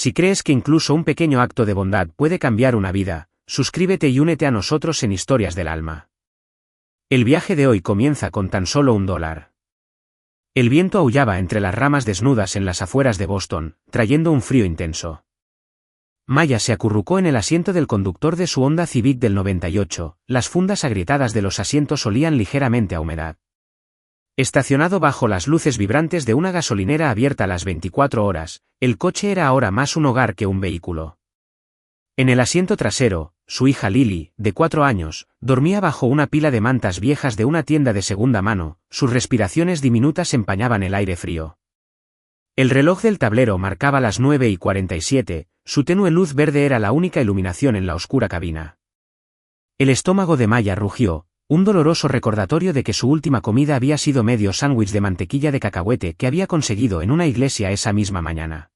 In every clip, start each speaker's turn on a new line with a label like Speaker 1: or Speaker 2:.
Speaker 1: Si crees que incluso un pequeño acto de bondad puede cambiar una vida, suscríbete y únete a nosotros en Historias del Alma. El viaje de hoy comienza con tan solo $1. El viento aullaba entre las ramas desnudas en las afueras de Boston, trayendo un frío intenso. Maya se acurrucó en el asiento del conductor de su Honda Civic del 98, las fundas agrietadas de los asientos olían ligeramente a humedad. Estacionado bajo las luces vibrantes de una gasolinera abierta a las 24 horas, el coche era ahora más un hogar que un vehículo. En el asiento trasero, su hija Lily, de 4 años, dormía bajo una pila de mantas viejas de una tienda de segunda mano, sus respiraciones diminutas empañaban el aire frío. El reloj del tablero marcaba las 9:47, su tenue luz verde era la única iluminación en la oscura cabina. El estómago de Maya rugió, un doloroso recordatorio de que su última comida había sido medio sándwich de mantequilla de cacahuete que había conseguido en una iglesia esa misma mañana.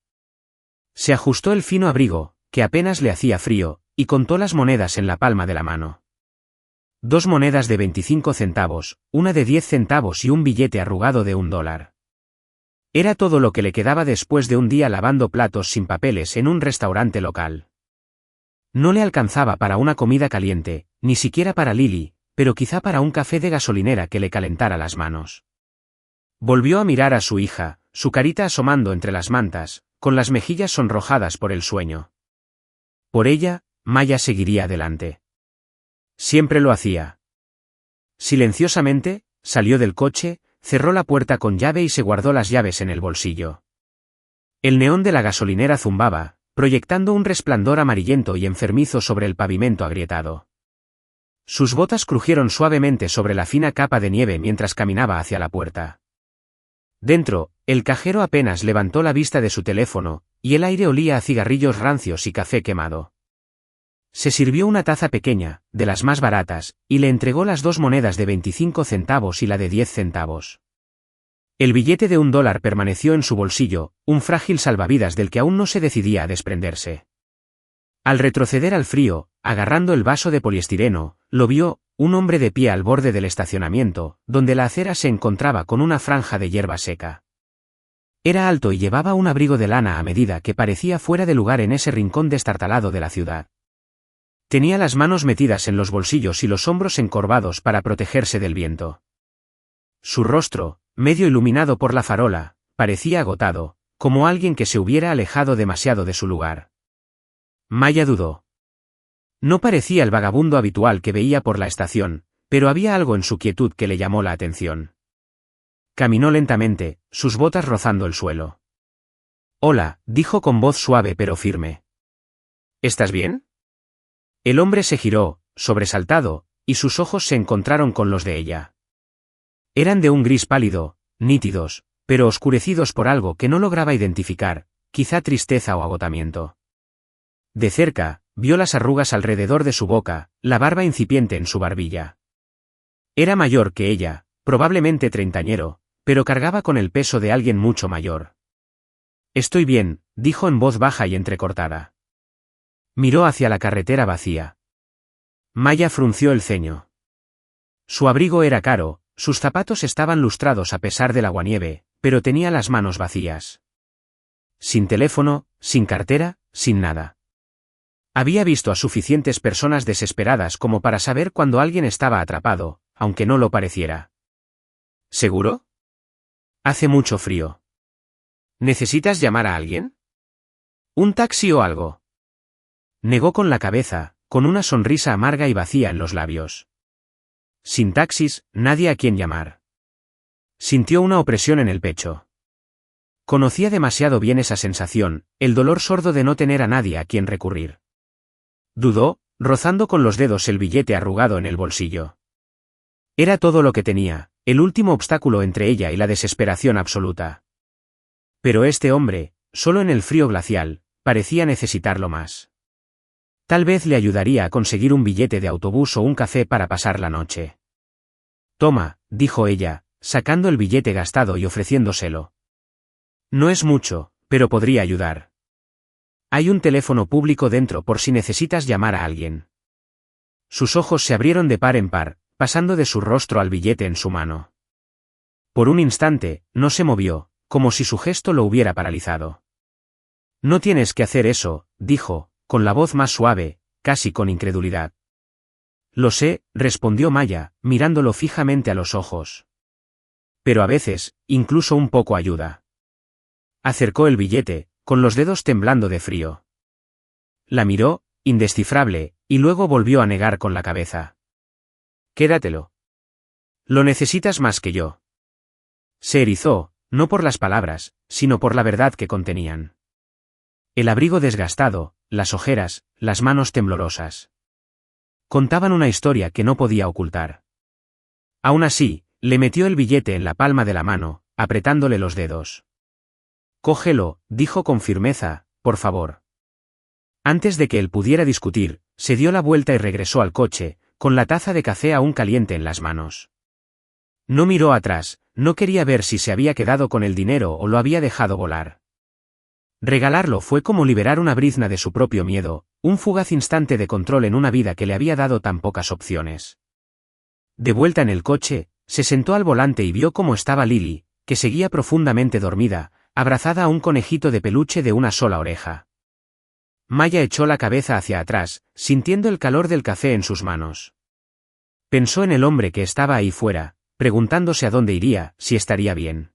Speaker 1: Se ajustó el fino abrigo, que apenas le hacía frío, y contó las monedas en la palma de la mano. 2 monedas de 25 centavos, una de 10 centavos y un billete arrugado de $1. Era todo lo que le quedaba después de un día lavando platos sin papeles en un restaurante local. No le alcanzaba para una comida caliente, ni siquiera para Lily, pero quizá para un café de gasolinera que le calentara las manos. Volvió a mirar a su hija, su carita asomando entre las mantas, con las mejillas sonrojadas por el sueño. Por ella, Maya seguiría adelante. Siempre lo hacía. Silenciosamente, salió del coche, cerró la puerta con llave y se guardó las llaves en el bolsillo. El neón de la gasolinera zumbaba, proyectando un resplandor amarillento y enfermizo sobre el pavimento agrietado. Sus botas crujieron suavemente sobre la fina capa de nieve mientras caminaba hacia la puerta. Dentro, el cajero apenas levantó la vista de su teléfono, y el aire olía a cigarrillos rancios y café quemado. Se sirvió una taza pequeña, de las más baratas, y le entregó las 2 monedas de 25 centavos y la de 10 centavos. El billete de $1 permaneció en su bolsillo, un frágil salvavidas del que aún no se decidía a desprenderse. Al retroceder al frío, agarrando el vaso de poliestireno, lo vio, un hombre de pie al borde del estacionamiento, donde la acera se encontraba con una franja de hierba seca. Era alto y llevaba un abrigo de lana a medida que parecía fuera de lugar en ese rincón destartalado de la ciudad. Tenía las manos metidas en los bolsillos y los hombros encorvados para protegerse del viento. Su rostro, medio iluminado por la farola, parecía agotado, como alguien que se hubiera alejado demasiado de su lugar. Maya dudó. No parecía el vagabundo habitual que veía por la estación, pero había algo en su quietud que le llamó la atención. Caminó lentamente, sus botas rozando el suelo. «Hola», dijo con voz suave pero firme. «¿Estás bien?» El hombre se giró, sobresaltado, y sus ojos se encontraron con los de ella. Eran de un gris pálido, nítidos, pero oscurecidos por algo que no lograba identificar, quizá tristeza o agotamiento. De cerca, vio las arrugas alrededor de su boca, la barba incipiente en su barbilla. Era mayor que ella, probablemente treintañero, pero cargaba con el peso de alguien mucho mayor. «Estoy bien», dijo en voz baja y entrecortada. Miró hacia la carretera vacía. Maya frunció el ceño. Su abrigo era caro, sus zapatos estaban lustrados a pesar del aguanieve, pero tenía las manos vacías. Sin teléfono, sin cartera, sin nada. Había visto a suficientes personas desesperadas como para saber cuando alguien estaba atrapado, aunque no lo pareciera. ¿Seguro? Hace mucho frío. ¿Necesitas llamar a alguien? ¿Un taxi o algo? Negó con la cabeza, con una sonrisa amarga y vacía en los labios. Sin taxis, nadie a quien llamar. Sintió una opresión en el pecho. Conocía demasiado bien esa sensación, el dolor sordo de no tener a nadie a quien recurrir. Dudó, rozando con los dedos el billete arrugado en el bolsillo. Era todo lo que tenía, el último obstáculo entre ella y la desesperación absoluta. Pero este hombre, solo en el frío glacial, parecía necesitarlo más. Tal vez le ayudaría a conseguir un billete de autobús o un café para pasar la noche. «Toma», dijo ella, sacando el billete gastado y ofreciéndoselo. «No es mucho, pero podría ayudar. Hay un teléfono público dentro por si necesitas llamar a alguien». Sus ojos se abrieron de par en par, pasando de su rostro al billete en su mano. Por un instante, no se movió, como si su gesto lo hubiera paralizado. No tienes que hacer eso, dijo, con la voz más suave, casi con incredulidad. Lo sé, respondió Maya, mirándolo fijamente a los ojos. Pero a veces, incluso un poco ayuda. Acercó el billete, con los dedos temblando de frío. La miró, indescifrable, y luego volvió a negar con la cabeza. Quédatelo. Lo necesitas más que yo. Se erizó, no por las palabras, sino por la verdad que contenían. El abrigo desgastado, las ojeras, las manos temblorosas. Contaban una historia que no podía ocultar. Aún así, le metió el billete en la palma de la mano, apretándole los dedos. Cógelo, dijo con firmeza, por favor. Antes de que él pudiera discutir, se dio la vuelta y regresó al coche, con la taza de café aún caliente en las manos. No miró atrás, no quería ver si se había quedado con el dinero o lo había dejado volar. Regalarlo fue como liberar una brizna de su propio miedo, un fugaz instante de control en una vida que le había dado tan pocas opciones. De vuelta en el coche, se sentó al volante y vio cómo estaba Lily, que seguía profundamente dormida, abrazada a un conejito de peluche de una sola oreja. Maya echó la cabeza hacia atrás, sintiendo el calor del café en sus manos. Pensó en el hombre que estaba ahí fuera, preguntándose a dónde iría, si estaría bien.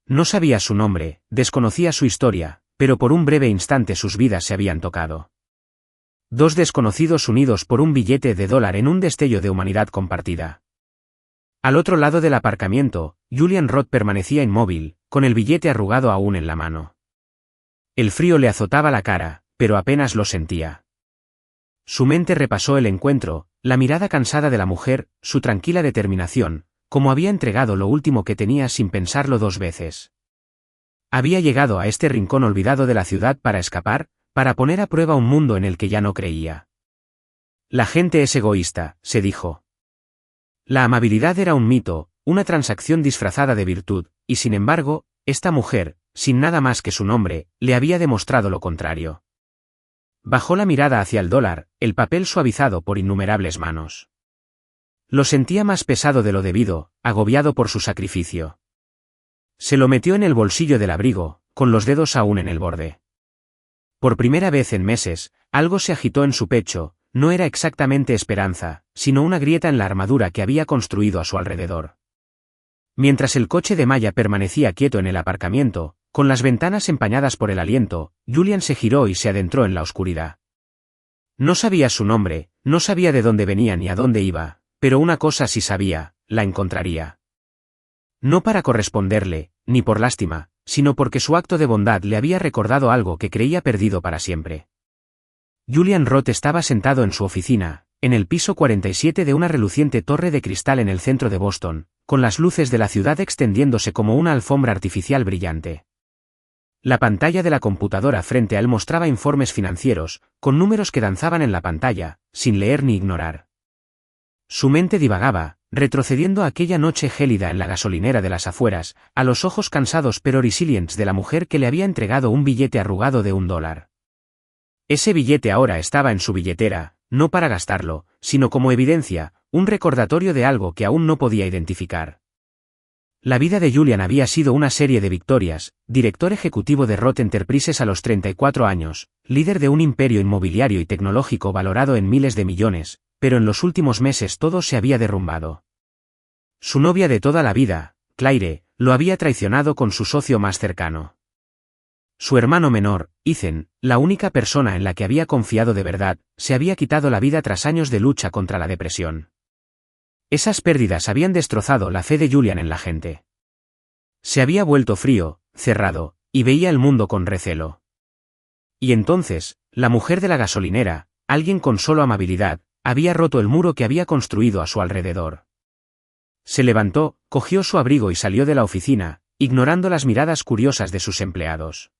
Speaker 1: No sabía su nombre, desconocía su historia, pero por un breve instante sus vidas se habían tocado. Dos desconocidos unidos por un billete de $1 en un destello de humanidad compartida. Al otro lado del aparcamiento, Julian Roth permanecía inmóvil, con el billete arrugado aún en la mano. El frío le azotaba la cara, pero apenas lo sentía. Su mente repasó el encuentro, la mirada cansada de la mujer, su tranquila determinación, como había entregado lo último que tenía sin pensarlo 2 veces. Había llegado a este rincón olvidado de la ciudad para escapar, para poner a prueba un mundo en el que ya no creía. La gente es egoísta, se dijo. La amabilidad era un mito, una transacción disfrazada de virtud, y sin embargo, esta mujer, sin nada más que su nombre, le había demostrado lo contrario. Bajó la mirada hacia el $, el papel suavizado por innumerables manos. Lo sentía más pesado de lo debido, agobiado por su sacrificio. Se lo metió en el bolsillo del abrigo, con los dedos aún en el borde. Por primera vez en meses, algo se agitó en su pecho, no era exactamente esperanza, sino una grieta en la armadura que había construido a su alrededor. Mientras el coche de Maya permanecía quieto en el aparcamiento, con las ventanas empañadas por el aliento, Julian se giró y se adentró en la oscuridad. No sabía su nombre, no sabía de dónde venía ni a dónde iba, pero una cosa sí sabía, la encontraría. No para corresponderle, ni por lástima, sino porque su acto de bondad le había recordado algo que creía perdido para siempre. Julian Roth estaba sentado en su oficina, en el piso 47 de una reluciente torre de cristal en el centro de Boston, con las luces de la ciudad extendiéndose como una alfombra artificial brillante. La pantalla de la computadora frente a él mostraba informes financieros, con números que danzaban en la pantalla, sin leer ni ignorar. Su mente divagaba, retrocediendo a aquella noche gélida en la gasolinera de las afueras, a los ojos cansados pero resilientes de la mujer que le había entregado un billete arrugado de $1. Ese billete ahora estaba en su billetera, no para gastarlo, sino como evidencia, un recordatorio de algo que aún no podía identificar. La vida de Julian había sido una serie de victorias, director ejecutivo de Roth Enterprises a los 34 años, líder de un imperio inmobiliario y tecnológico valorado en miles de millones, pero en los últimos meses todo se había derrumbado. Su novia de toda la vida, Claire, lo había traicionado con su socio más cercano. Su hermano menor, Ethan, la única persona en la que había confiado de verdad, se había quitado la vida tras años de lucha contra la depresión. Esas pérdidas habían destrozado la fe de Julian en la gente. Se había vuelto frío, cerrado, y veía el mundo con recelo. Y entonces, la mujer de la gasolinera, alguien con solo amabilidad, había roto el muro que había construido a su alrededor. Se levantó, cogió su abrigo y salió de la oficina, ignorando las miradas curiosas de sus empleados.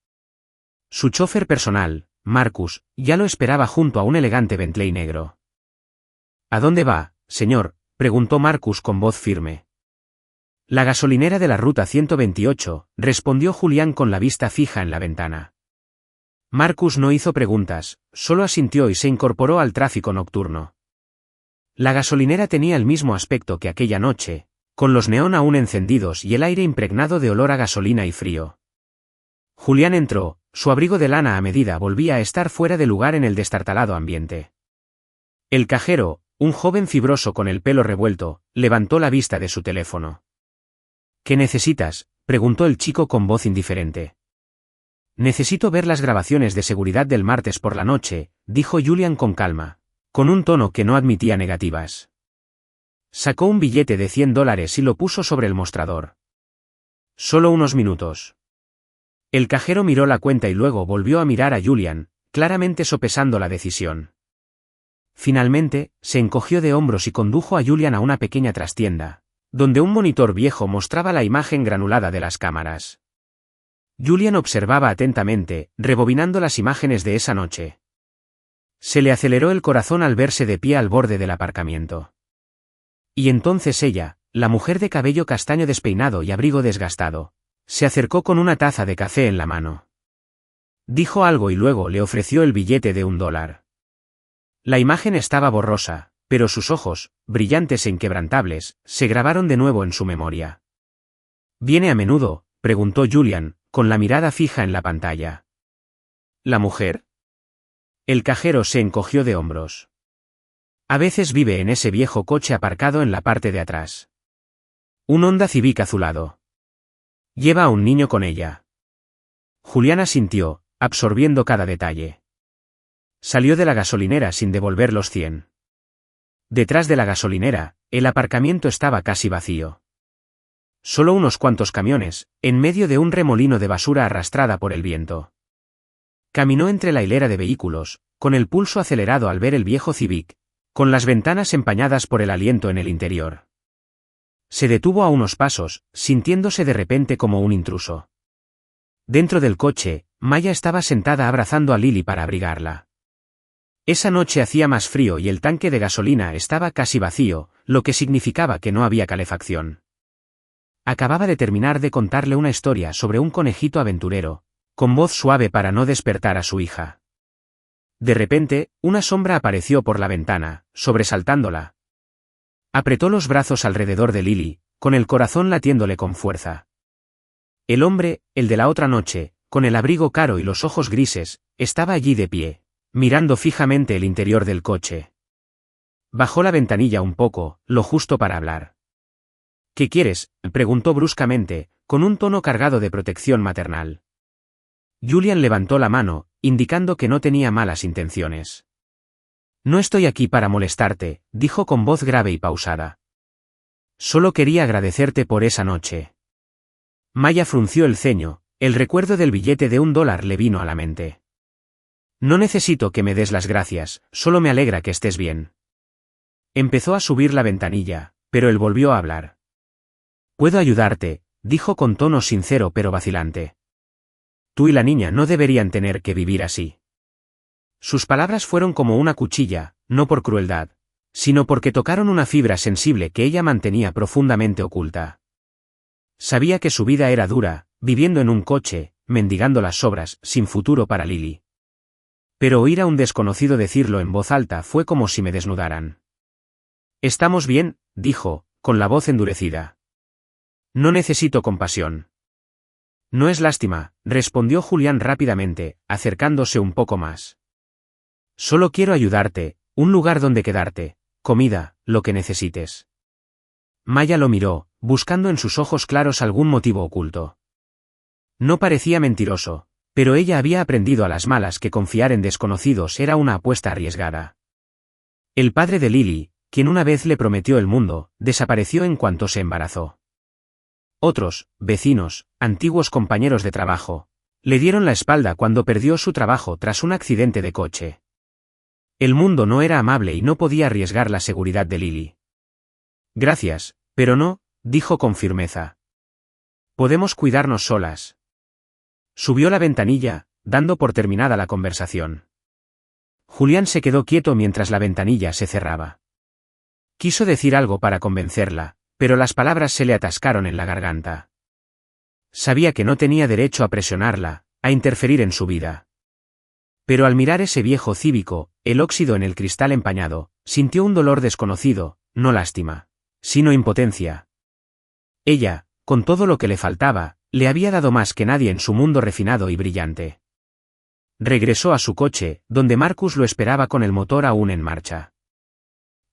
Speaker 1: Su chofer personal, Marcus, ya lo esperaba junto a un elegante Bentley negro. ¿A dónde va, señor?, preguntó Marcus con voz firme. La gasolinera de la ruta 128, respondió Julián con la vista fija en la ventana. Marcus no hizo preguntas, solo asintió y se incorporó al tráfico nocturno. La gasolinera tenía el mismo aspecto que aquella noche, con los neón aún encendidos y el aire impregnado de olor a gasolina y frío. Julián entró, Su abrigo de lana a medida volvía a estar fuera de lugar en el destartalado ambiente. El cajero, un joven fibroso con el pelo revuelto, levantó la vista de su teléfono. ¿Qué necesitas?, preguntó el chico con voz indiferente. Necesito ver las grabaciones de seguridad del martes por la noche, dijo Julian con calma, con un tono que no admitía negativas. Sacó un billete de $100 y lo puso sobre el mostrador. Solo unos minutos. El cajero miró la cuenta y luego volvió a mirar a Julian, claramente sopesando la decisión. Finalmente, se encogió de hombros y condujo a Julian a una pequeña trastienda, donde un monitor viejo mostraba la imagen granulada de las cámaras. Julian observaba atentamente, rebobinando las imágenes de esa noche. Se le aceleró el corazón al verse de pie al borde del aparcamiento. Y entonces ella, la mujer de cabello castaño despeinado y abrigo desgastado, se acercó con una taza de café en la mano. Dijo algo y luego le ofreció el billete de $1. La imagen estaba borrosa, pero sus ojos, brillantes e inquebrantables, se grabaron de nuevo en su memoria. ¿Viene a menudo?, preguntó Julian, con la mirada fija en la pantalla. ¿La mujer? El cajero se encogió de hombros. A veces vive en ese viejo coche aparcado en la parte de atrás. Un Honda Civic azulado. Lleva a un niño con ella. Julián asintió, absorbiendo cada detalle. Salió de la gasolinera sin devolver los 100. Detrás de la gasolinera, el aparcamiento estaba casi vacío. Solo unos cuantos camiones, en medio de un remolino de basura arrastrada por el viento. Caminó entre la hilera de vehículos, con el pulso acelerado al ver el viejo Civic, con las ventanas empañadas por el aliento en el interior. Se detuvo a unos pasos, sintiéndose de repente como un intruso. Dentro del coche, Maya estaba sentada abrazando a Lily para abrigarla. Esa noche hacía más frío y el tanque de gasolina estaba casi vacío, lo que significaba que no había calefacción. Acababa de terminar de contarle una historia sobre un conejito aventurero, con voz suave para no despertar a su hija. De repente, una sombra apareció por la ventana, sobresaltándola. Apretó los brazos alrededor de Lily, con el corazón latiéndole con fuerza. El hombre, el de la otra noche, con el abrigo caro y los ojos grises, estaba allí de pie, mirando fijamente el interior del coche. Bajó la ventanilla un poco, lo justo para hablar. ¿Qué quieres?, preguntó bruscamente, con un tono cargado de protección maternal. Julian levantó la mano, indicando que no tenía malas intenciones. No estoy aquí para molestarte, dijo con voz grave y pausada. Solo quería agradecerte por esa noche. Maya frunció el ceño, el recuerdo del billete de $1 le vino a la mente. No necesito que me des las gracias, solo me alegra que estés bien. Empezó a subir la ventanilla, pero él volvió a hablar. Puedo ayudarte, dijo con tono sincero pero vacilante. Tú y la niña no deberían tener que vivir así. Sus palabras fueron como una cuchilla, no por crueldad, sino porque tocaron una fibra sensible que ella mantenía profundamente oculta. Sabía que su vida era dura, viviendo en un coche, mendigando las sobras, sin futuro para Lily. Pero oír a un desconocido decirlo en voz alta fue como si me desnudaran. Estamos bien, dijo, con la voz endurecida. No necesito compasión. No es lástima, respondió Julián rápidamente, acercándose un poco más. Solo quiero ayudarte, un lugar donde quedarte, comida, lo que necesites. Maya lo miró, buscando en sus ojos claros algún motivo oculto. No parecía mentiroso, pero ella había aprendido a las malas que confiar en desconocidos era una apuesta arriesgada. El padre de Lily, quien una vez le prometió el mundo, desapareció en cuanto se embarazó. Otros, vecinos, antiguos compañeros de trabajo, le dieron la espalda cuando perdió su trabajo tras un accidente de coche. El mundo no era amable y no podía arriesgar la seguridad de Lily. Gracias, pero no, dijo con firmeza. Podemos cuidarnos solas. Subió la ventanilla, dando por terminada la conversación. Julián se quedó quieto mientras la ventanilla se cerraba. Quiso decir algo para convencerla, pero las palabras se le atascaron en la garganta. Sabía que no tenía derecho a presionarla, a interferir en su vida. Pero al mirar ese viejo cívico, el óxido en el cristal empañado, sintió un dolor desconocido, no lástima, sino impotencia. Ella, con todo lo que le faltaba, le había dado más que nadie en su mundo refinado y brillante. Regresó a su coche, donde Marcus lo esperaba con el motor aún en marcha.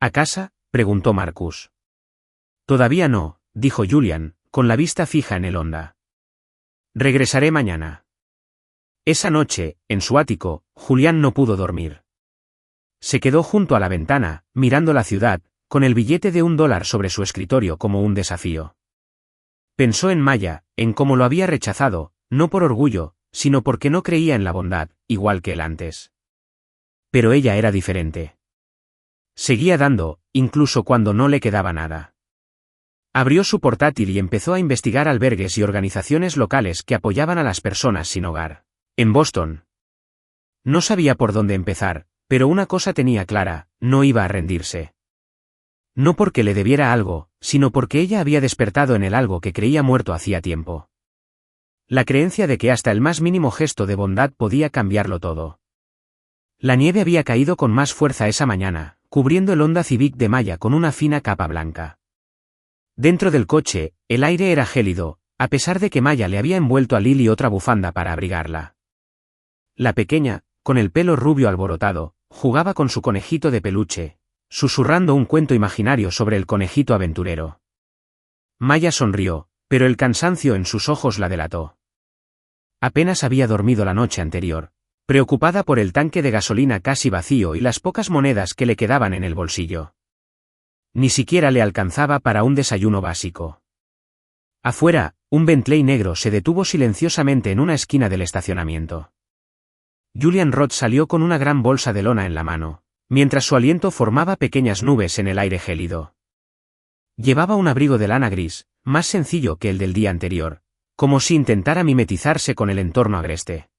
Speaker 1: ¿A casa?, preguntó Marcus. Todavía no, dijo Julian, con la vista fija en el Honda. Regresaré mañana. Esa noche, en su ático, Julián no pudo dormir. Se quedó junto a la ventana, mirando la ciudad, con el billete de $1 sobre su escritorio como un desafío. Pensó en Maya, en cómo lo había rechazado, no por orgullo, sino porque no creía en la bondad, igual que él antes. Pero ella era diferente. Seguía dando, incluso cuando no le quedaba nada. Abrió su portátil y empezó a investigar albergues y organizaciones locales que apoyaban a las personas sin hogar. En Boston. No sabía por dónde empezar, pero una cosa tenía clara, no iba a rendirse. No porque le debiera algo, sino porque ella había despertado en él algo que creía muerto hacía tiempo. La creencia de que hasta el más mínimo gesto de bondad podía cambiarlo todo. La nieve había caído con más fuerza esa mañana, cubriendo el Honda Civic de Maya con una fina capa blanca. Dentro del coche, el aire era gélido, a pesar de que Maya le había envuelto a Lily otra bufanda para abrigarla. La pequeña, con el pelo rubio alborotado, jugaba con su conejito de peluche, susurrando un cuento imaginario sobre el conejito aventurero. Maya sonrió, pero el cansancio en sus ojos la delató. Apenas había dormido la noche anterior, preocupada por el tanque de gasolina casi vacío y las pocas monedas que le quedaban en el bolsillo. Ni siquiera le alcanzaba para un desayuno básico. Afuera, un Bentley negro se detuvo silenciosamente en una esquina del estacionamiento. Julian Roth salió con una gran bolsa de lona en la mano, mientras su aliento formaba pequeñas nubes en el aire gélido. Llevaba un abrigo de lana gris, más sencillo que el del día anterior, como si intentara mimetizarse con el entorno agreste.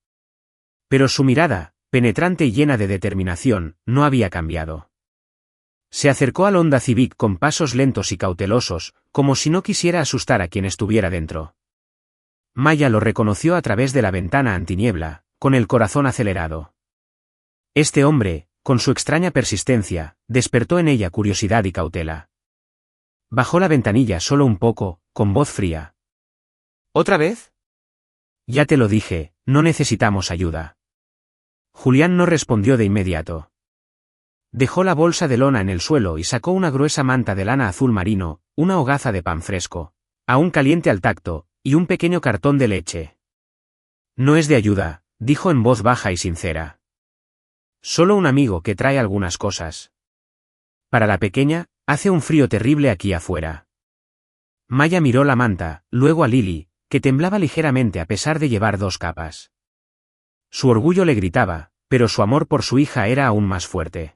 Speaker 1: Pero su mirada, penetrante y llena de determinación, no había cambiado. Se acercó al Honda Civic con pasos lentos y cautelosos, como si no quisiera asustar a quien estuviera dentro. Maya lo reconoció a través de la ventana antiniebla, con el corazón acelerado. Este hombre, con su extraña persistencia, despertó en ella curiosidad y cautela. Bajó la ventanilla solo un poco, con voz fría. ¿Otra vez? Ya te lo dije, no necesitamos ayuda. Julián no respondió de inmediato. Dejó la bolsa de lona en el suelo y sacó una gruesa manta de lana azul marino, una hogaza de pan fresco, aún caliente al tacto, y un pequeño cartón de leche. No es de ayuda, dijo en voz baja y sincera. Solo un amigo que trae algunas cosas. Para la pequeña, hace un frío terrible aquí afuera. Maya miró la manta, luego a Lily, que temblaba ligeramente a pesar de llevar 2 capas. Su orgullo le gritaba, pero su amor por su hija era aún más fuerte.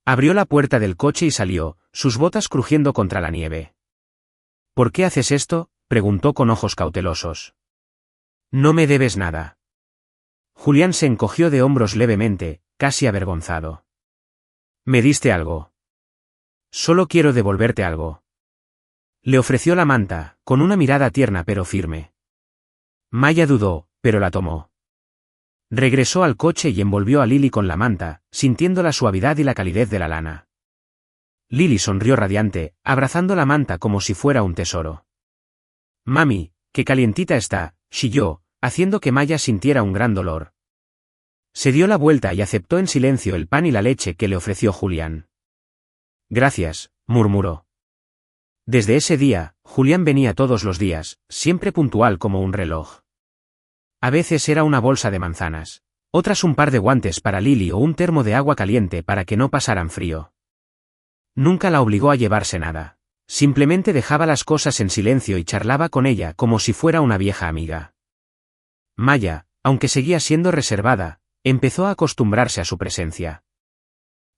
Speaker 1: Abrió la puerta del coche y salió, sus botas crujiendo contra la nieve. ¿Por qué haces esto?, preguntó con ojos cautelosos. No me debes nada. Julián se encogió de hombros levemente, casi avergonzado. Me diste algo. Solo quiero devolverte algo. Le ofreció la manta, con una mirada tierna pero firme. Maya dudó, pero la tomó. Regresó al coche y envolvió a Lily con la manta, sintiendo la suavidad y la calidez de la lana. Lily sonrió radiante, abrazando la manta como si fuera un tesoro. Mami, qué calientita está, chilló, haciendo que Maya sintiera un gran dolor. Se dio la vuelta y aceptó en silencio el pan y la leche que le ofreció Julián. Gracias, murmuró. Desde ese día, Julián venía todos los días, siempre puntual como un reloj. A veces era una bolsa de manzanas, otras un par de guantes para Lily o un termo de agua caliente para que no pasaran frío. Nunca la obligó a llevarse nada. Simplemente dejaba las cosas en silencio y charlaba con ella como si fuera una vieja amiga. Maya, aunque seguía siendo reservada, empezó a acostumbrarse a su presencia.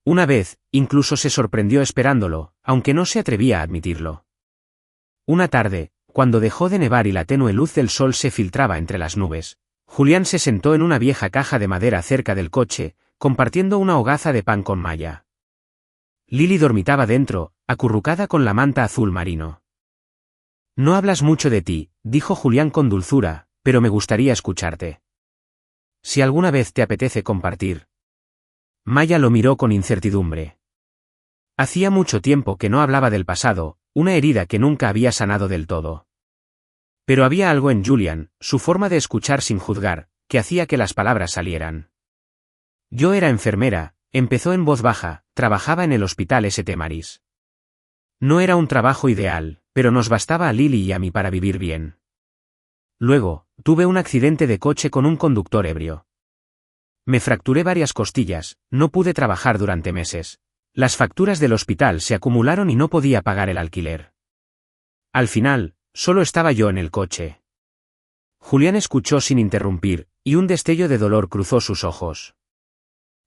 Speaker 1: Una vez, incluso se sorprendió esperándolo, aunque no se atrevía a admitirlo. Una tarde, cuando dejó de nevar y la tenue luz del sol se filtraba entre las nubes, Julián se sentó en una vieja caja de madera cerca del coche, compartiendo una hogaza de pan con Maya. Lily dormitaba dentro, acurrucada con la manta azul marino. No hablas mucho de ti, dijo Julián con dulzura, pero me gustaría escucharte. Si alguna vez te apetece compartir. Maya lo miró con incertidumbre. Hacía mucho tiempo que no hablaba del pasado, una herida que nunca había sanado del todo. Pero había algo en Julián, su forma de escuchar sin juzgar, que hacía que las palabras salieran. Yo era enfermera, empezó en voz baja, trabajaba en el hospital St. Mary's. No era un trabajo ideal, pero nos bastaba a Lily y a mí para vivir bien. Luego, tuve un accidente de coche con un conductor ebrio. Me fracturé varias costillas, no pude trabajar durante meses. Las facturas del hospital se acumularon y no podía pagar el alquiler. Al final, solo estaba yo en el coche. Julián escuchó sin interrumpir, y un destello de dolor cruzó sus ojos.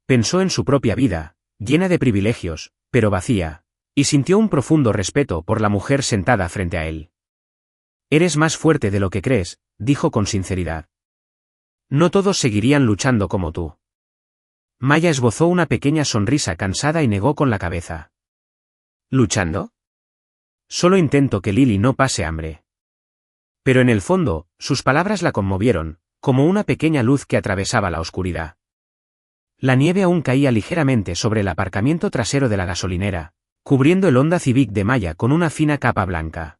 Speaker 1: Pensó en su propia vida, llena de privilegios, pero vacía, y sintió un profundo respeto por la mujer sentada frente a él. Eres más fuerte de lo que crees, dijo con sinceridad. No todos seguirían luchando como tú. Maya esbozó una pequeña sonrisa cansada y negó con la cabeza. ¿Luchando? Solo intento que Lily no pase hambre. Pero en el fondo, sus palabras la conmovieron, como una pequeña luz que atravesaba la oscuridad. La nieve aún caía ligeramente sobre el aparcamiento trasero de la gasolinera, cubriendo el Honda Civic de Maya con una fina capa blanca.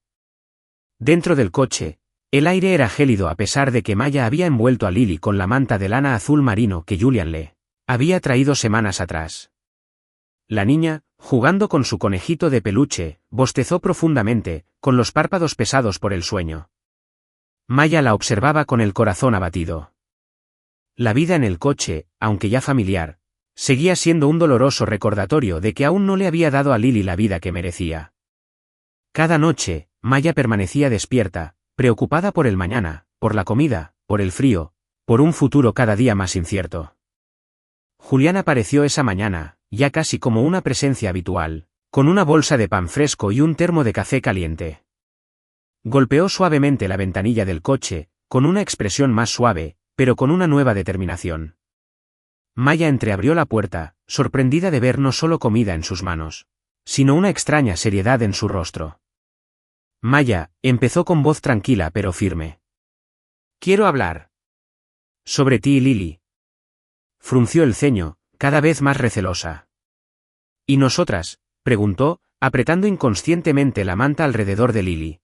Speaker 1: Dentro del coche, el aire era gélido a pesar de que Maya había envuelto a Lily con la manta de lana azul marino que Julian le había traído semanas atrás. La niña, jugando con su conejito de peluche, bostezó profundamente, con los párpados pesados por el sueño. Maya la observaba con el corazón abatido. La vida en el coche, aunque ya familiar, seguía siendo un doloroso recordatorio de que aún no le había dado a Lily la vida que merecía. Cada noche, Maya permanecía despierta, preocupada por el mañana, por la comida, por el frío, por un futuro cada día más incierto. Julián apareció esa mañana, ya casi como una presencia habitual, con una bolsa de pan fresco y un termo de café caliente. Golpeó suavemente la ventanilla del coche, con una expresión más suave, pero con una nueva determinación. Maya entreabrió la puerta, sorprendida de ver no solo comida en sus manos, sino una extraña seriedad en su rostro. Maya, empezó con voz tranquila pero firme. Quiero hablar. Sobre ti y Lily. Frunció el ceño, cada vez más recelosa. ¿Y nosotras?, preguntó, apretando inconscientemente la manta alrededor de Lily.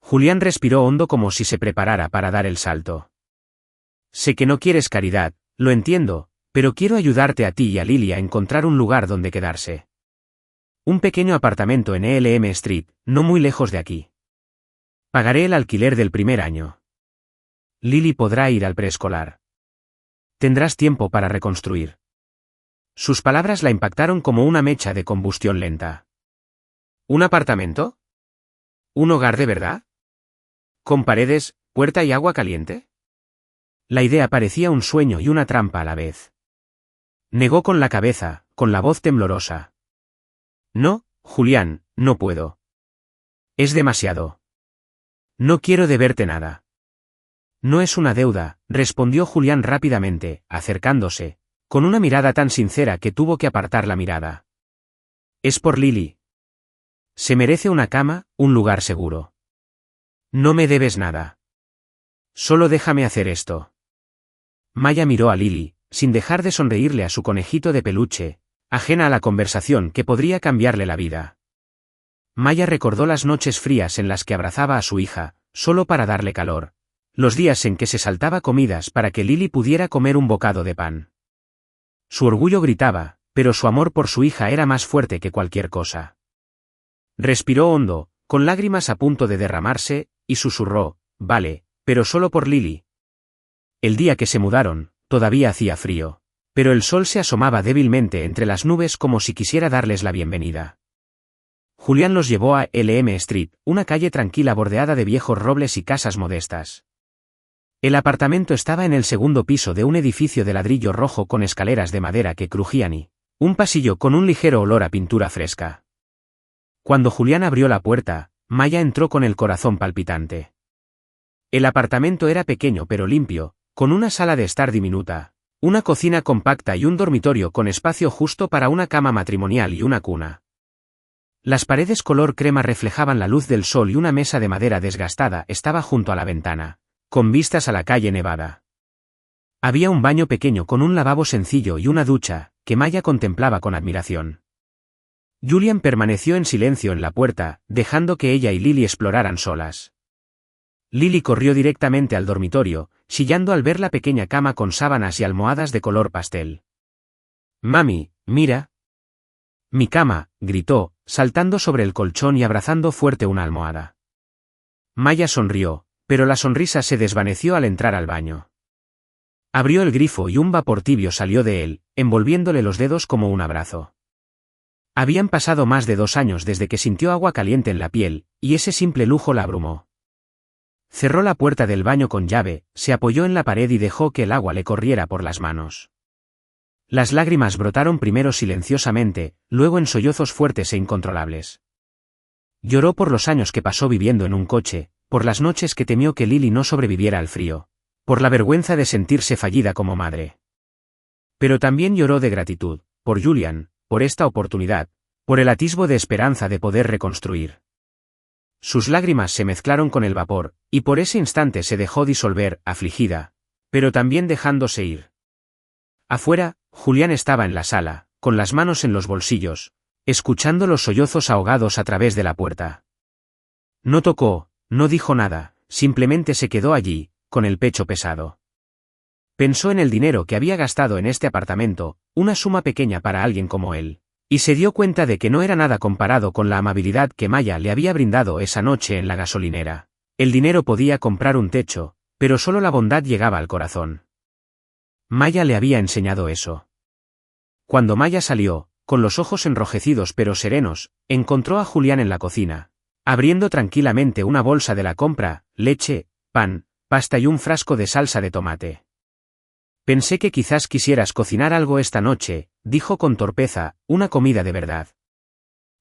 Speaker 1: Julián respiró hondo como si se preparara para dar el salto. Sé que no quieres caridad, lo entiendo, pero quiero ayudarte a ti y a Lily a encontrar un lugar donde quedarse. Un pequeño apartamento en Elm Street, no muy lejos de aquí. Pagaré el alquiler del primer año. Lily podrá ir al preescolar. Tendrás tiempo para reconstruir. Sus palabras la impactaron como una mecha de combustión lenta. ¿Un apartamento? ¿Un hogar de verdad? ¿Con paredes, puerta y agua caliente? La idea parecía un sueño y una trampa a la vez. Negó con la cabeza, con la voz temblorosa. No, Julián, no puedo. Es demasiado. No quiero deberte nada. No es una deuda, respondió Julián rápidamente, acercándose, con una mirada tan sincera que tuvo que apartar la mirada. Es por Lily. Se merece una cama, un lugar seguro. No me debes nada. Solo déjame hacer esto. Maya miró a Lily, sin dejar de sonreírle a su conejito de peluche, ajena a la conversación que podría cambiarle la vida. Maya recordó las noches frías en las que abrazaba a su hija, solo para darle calor. Los días en que se saltaba comidas para que Lily pudiera comer un bocado de pan. Su orgullo gritaba, pero su amor por su hija era más fuerte que cualquier cosa. Respiró hondo, con lágrimas a punto de derramarse, y susurró, vale, pero solo por Lily. El día que se mudaron, todavía hacía frío, pero el sol se asomaba débilmente entre las nubes como si quisiera darles la bienvenida. Julián los llevó a Elm Street, una calle tranquila bordeada de viejos robles y casas modestas. El apartamento estaba en el segundo piso de un edificio de ladrillo rojo con escaleras de madera que crujían y un pasillo con un ligero olor a pintura fresca. Cuando Julián abrió la puerta, Maya entró con el corazón palpitante. El apartamento era pequeño pero limpio, con una sala de estar diminuta, una cocina compacta y un dormitorio con espacio justo para una cama matrimonial y una cuna. Las paredes color crema reflejaban la luz del sol y una mesa de madera desgastada estaba junto a la ventana, con vistas a la calle Nevada. Había un baño pequeño con un lavabo sencillo y una ducha, que Maya contemplaba con admiración. Julian permaneció en silencio en la puerta, dejando que ella y Lily exploraran solas. Lily corrió directamente al dormitorio, chillando al ver la pequeña cama con sábanas y almohadas de color pastel. «Mami, mira». «Mi cama», gritó, saltando sobre el colchón y abrazando fuerte una almohada. Maya sonrió, pero la sonrisa se desvaneció al entrar al baño. Abrió el grifo y un vapor tibio salió de él, envolviéndole los dedos como un abrazo. Habían pasado más de 2 años desde que sintió agua caliente en la piel, y ese simple lujo la abrumó. Cerró la puerta del baño con llave, se apoyó en la pared y dejó que el agua le corriera por las manos. Las lágrimas brotaron primero silenciosamente, luego en sollozos fuertes e incontrolables. Lloró por los años que pasó viviendo en un coche, por las noches que temió que Lily no sobreviviera al frío, por la vergüenza de sentirse fallida como madre. Pero también lloró de gratitud, por Julian, por esta oportunidad, por el atisbo de esperanza de poder reconstruir. Sus lágrimas se mezclaron con el vapor, y por ese instante se dejó disolver, afligida, pero también dejándose ir. Afuera, Julián estaba en la sala, con las manos en los bolsillos, escuchando los sollozos ahogados a través de la puerta. No tocó, no dijo nada, simplemente se quedó allí, con el pecho pesado. Pensó en el dinero que había gastado en este apartamento, una suma pequeña para alguien como él, y se dio cuenta de que no era nada comparado con la amabilidad que Maya le había brindado esa noche en la gasolinera. El dinero podía comprar un techo, pero solo la bondad llegaba al corazón. Maya le había enseñado eso. Cuando Maya salió, con los ojos enrojecidos pero serenos, encontró a Julián en la cocina, abriendo tranquilamente una bolsa de la compra, leche, pan, pasta y un frasco de salsa de tomate. Pensé que quizás quisieras cocinar algo esta noche, dijo con torpeza, una comida de verdad.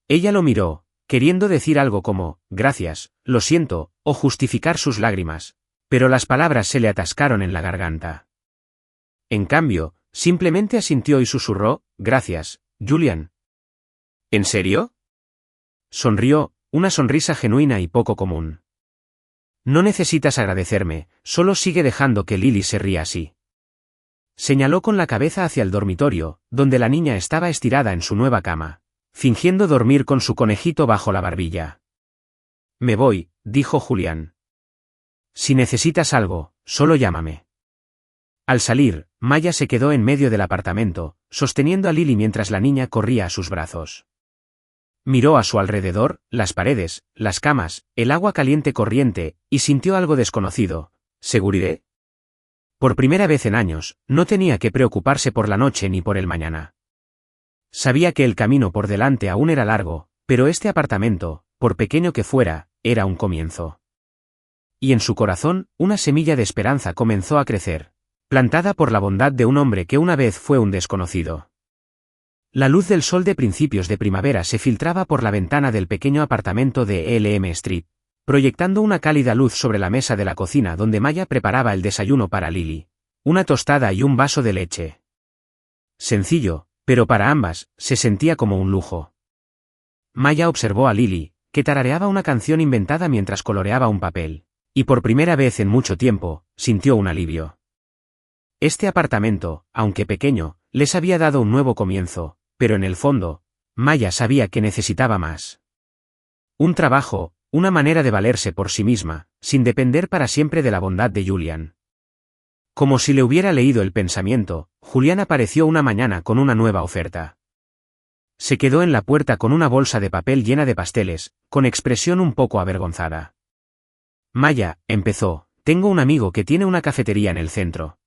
Speaker 1: Ella lo miró, queriendo decir algo como, gracias, lo siento, o justificar sus lágrimas, pero las palabras se le atascaron en la garganta. En cambio, simplemente asintió y susurró, gracias, Julian. ¿En serio? Sonrió, una sonrisa genuina y poco común. No necesitas agradecerme, solo sigue dejando que Lily se ría así. Señaló con la cabeza hacia el dormitorio, donde la niña estaba estirada en su nueva cama, fingiendo dormir con su conejito bajo la barbilla. Me voy, dijo Julián. Si necesitas algo, solo llámame. Al salir, Maya se quedó en medio del apartamento, sosteniendo a Lily mientras la niña corría a sus brazos. Miró a su alrededor, las paredes, las camas, el agua caliente corriente, y sintió algo desconocido. ¿Seguridad? Por primera vez en años, no tenía que preocuparse por la noche ni por el mañana. Sabía que el camino por delante aún era largo, pero este apartamento, por pequeño que fuera, era un comienzo. Y en su corazón, una semilla de esperanza comenzó a crecer, plantada por la bondad de un hombre que una vez fue un desconocido. La luz del sol de principios de primavera se filtraba por la ventana del pequeño apartamento de Elm Street, proyectando una cálida luz sobre la mesa de la cocina donde Maya preparaba el desayuno para Lily, una tostada y un vaso de leche. Sencillo, pero para ambas, se sentía como un lujo. Maya observó a Lily, que tarareaba una canción inventada mientras coloreaba un papel, y por primera vez en mucho tiempo, sintió un alivio. Este apartamento, aunque pequeño, les había dado un nuevo comienzo, pero en el fondo, Maya sabía que necesitaba más. Un trabajo, una manera de valerse por sí misma, sin depender para siempre de la bondad de Julian. Como si le hubiera leído el pensamiento, Julián apareció una mañana con una nueva oferta. Se quedó en la puerta con una bolsa de papel llena de pasteles, con expresión un poco avergonzada. Maya, empezó, tengo un amigo que tiene una cafetería en el centro.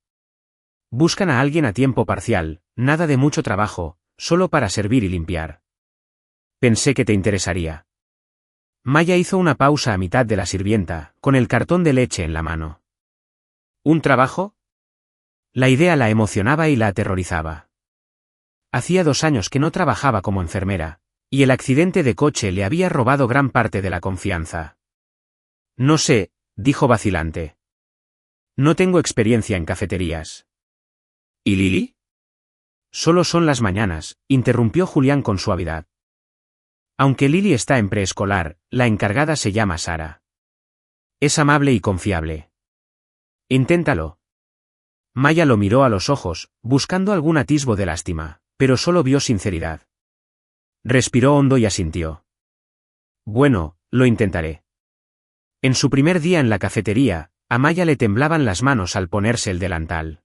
Speaker 1: Buscan a alguien a tiempo parcial, nada de mucho trabajo, solo para servir y limpiar. Pensé que te interesaría. Maya hizo una pausa a mitad de la sirvienta, con el cartón de leche en la mano. ¿Un trabajo? La idea la emocionaba y la aterrorizaba. Hacía 2 años que no trabajaba como enfermera, y el accidente de coche le había robado gran parte de la confianza. No sé, dijo vacilante. No tengo experiencia en cafeterías. ¿Y Lily? Solo son las mañanas, interrumpió Julián con suavidad. Aunque Lily está en preescolar, la encargada se llama Sara. Es amable y confiable. Inténtalo. Maya lo miró a los ojos, buscando algún atisbo de lástima, pero solo vio sinceridad. Respiró hondo y asintió. Bueno, lo intentaré. En su primer día en la cafetería, A Maya le temblaban las manos al ponerse el delantal.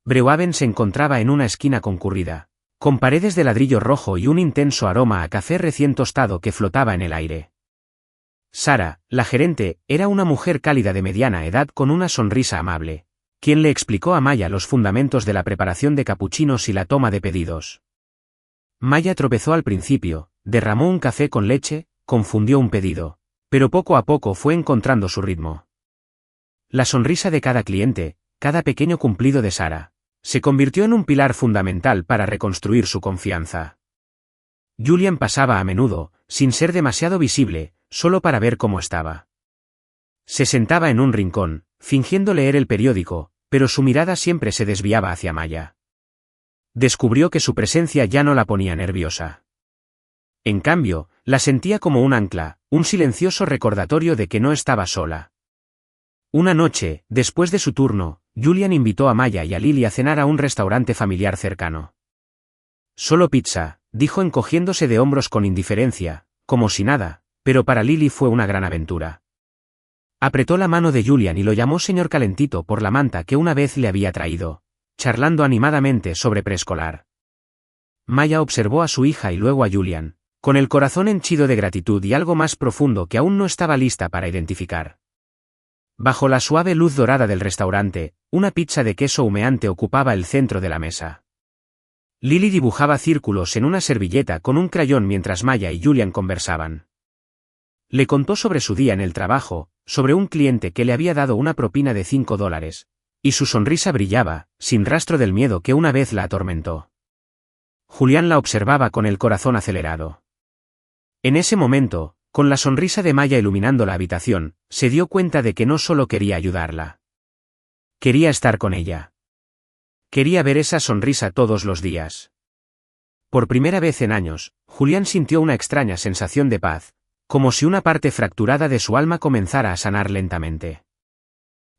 Speaker 1: Brewaven se encontraba en una esquina concurrida, con paredes de ladrillo rojo y un intenso aroma a café recién tostado que flotaba en el aire. Sara, la gerente, era una mujer cálida de mediana edad con una sonrisa amable, quien le explicó a Maya los fundamentos de la preparación de capuchinos y la toma de pedidos. Maya tropezó al principio, derramó un café con leche, confundió un pedido, pero poco a poco fue encontrando su ritmo. La sonrisa de cada cliente, cada pequeño cumplido de Sara, se convirtió en un pilar fundamental para reconstruir su confianza. Julian pasaba a menudo, sin ser demasiado visible, solo para ver cómo estaba. Se sentaba en un rincón, fingiendo leer el periódico, pero su mirada siempre se desviaba hacia Maya. Descubrió que su presencia ya no la ponía nerviosa. En cambio, la sentía como un ancla, un silencioso recordatorio de que no estaba sola. Una noche, después de su turno, Julian invitó a Maya y a Lily a cenar a un restaurante familiar cercano. Solo pizza, dijo encogiéndose de hombros con indiferencia, como si nada, pero para Lily fue una gran aventura. Apretó la mano de Julian y lo llamó señor Calentito por la manta que una vez le había traído, charlando animadamente sobre preescolar. Maya observó a su hija y luego a Julian, con el corazón henchido de gratitud y algo más profundo que aún no estaba lista para identificar. Bajo la suave luz dorada del restaurante, una pizza de queso humeante ocupaba el centro de la mesa. Lily dibujaba círculos en una servilleta con un crayón mientras Maya y Julian conversaban. Le contó sobre su día en el trabajo, sobre un cliente que le había dado una propina de $5, y su sonrisa brillaba, sin rastro del miedo que una vez la atormentó. Julian la observaba con el corazón acelerado. En ese momento, con la sonrisa de Maya iluminando la habitación, se dio cuenta de que no solo quería ayudarla. Quería estar con ella. Quería ver esa sonrisa todos los días. Por primera vez en años, Julian sintió una extraña sensación de paz, como si una parte fracturada de su alma comenzara a sanar lentamente.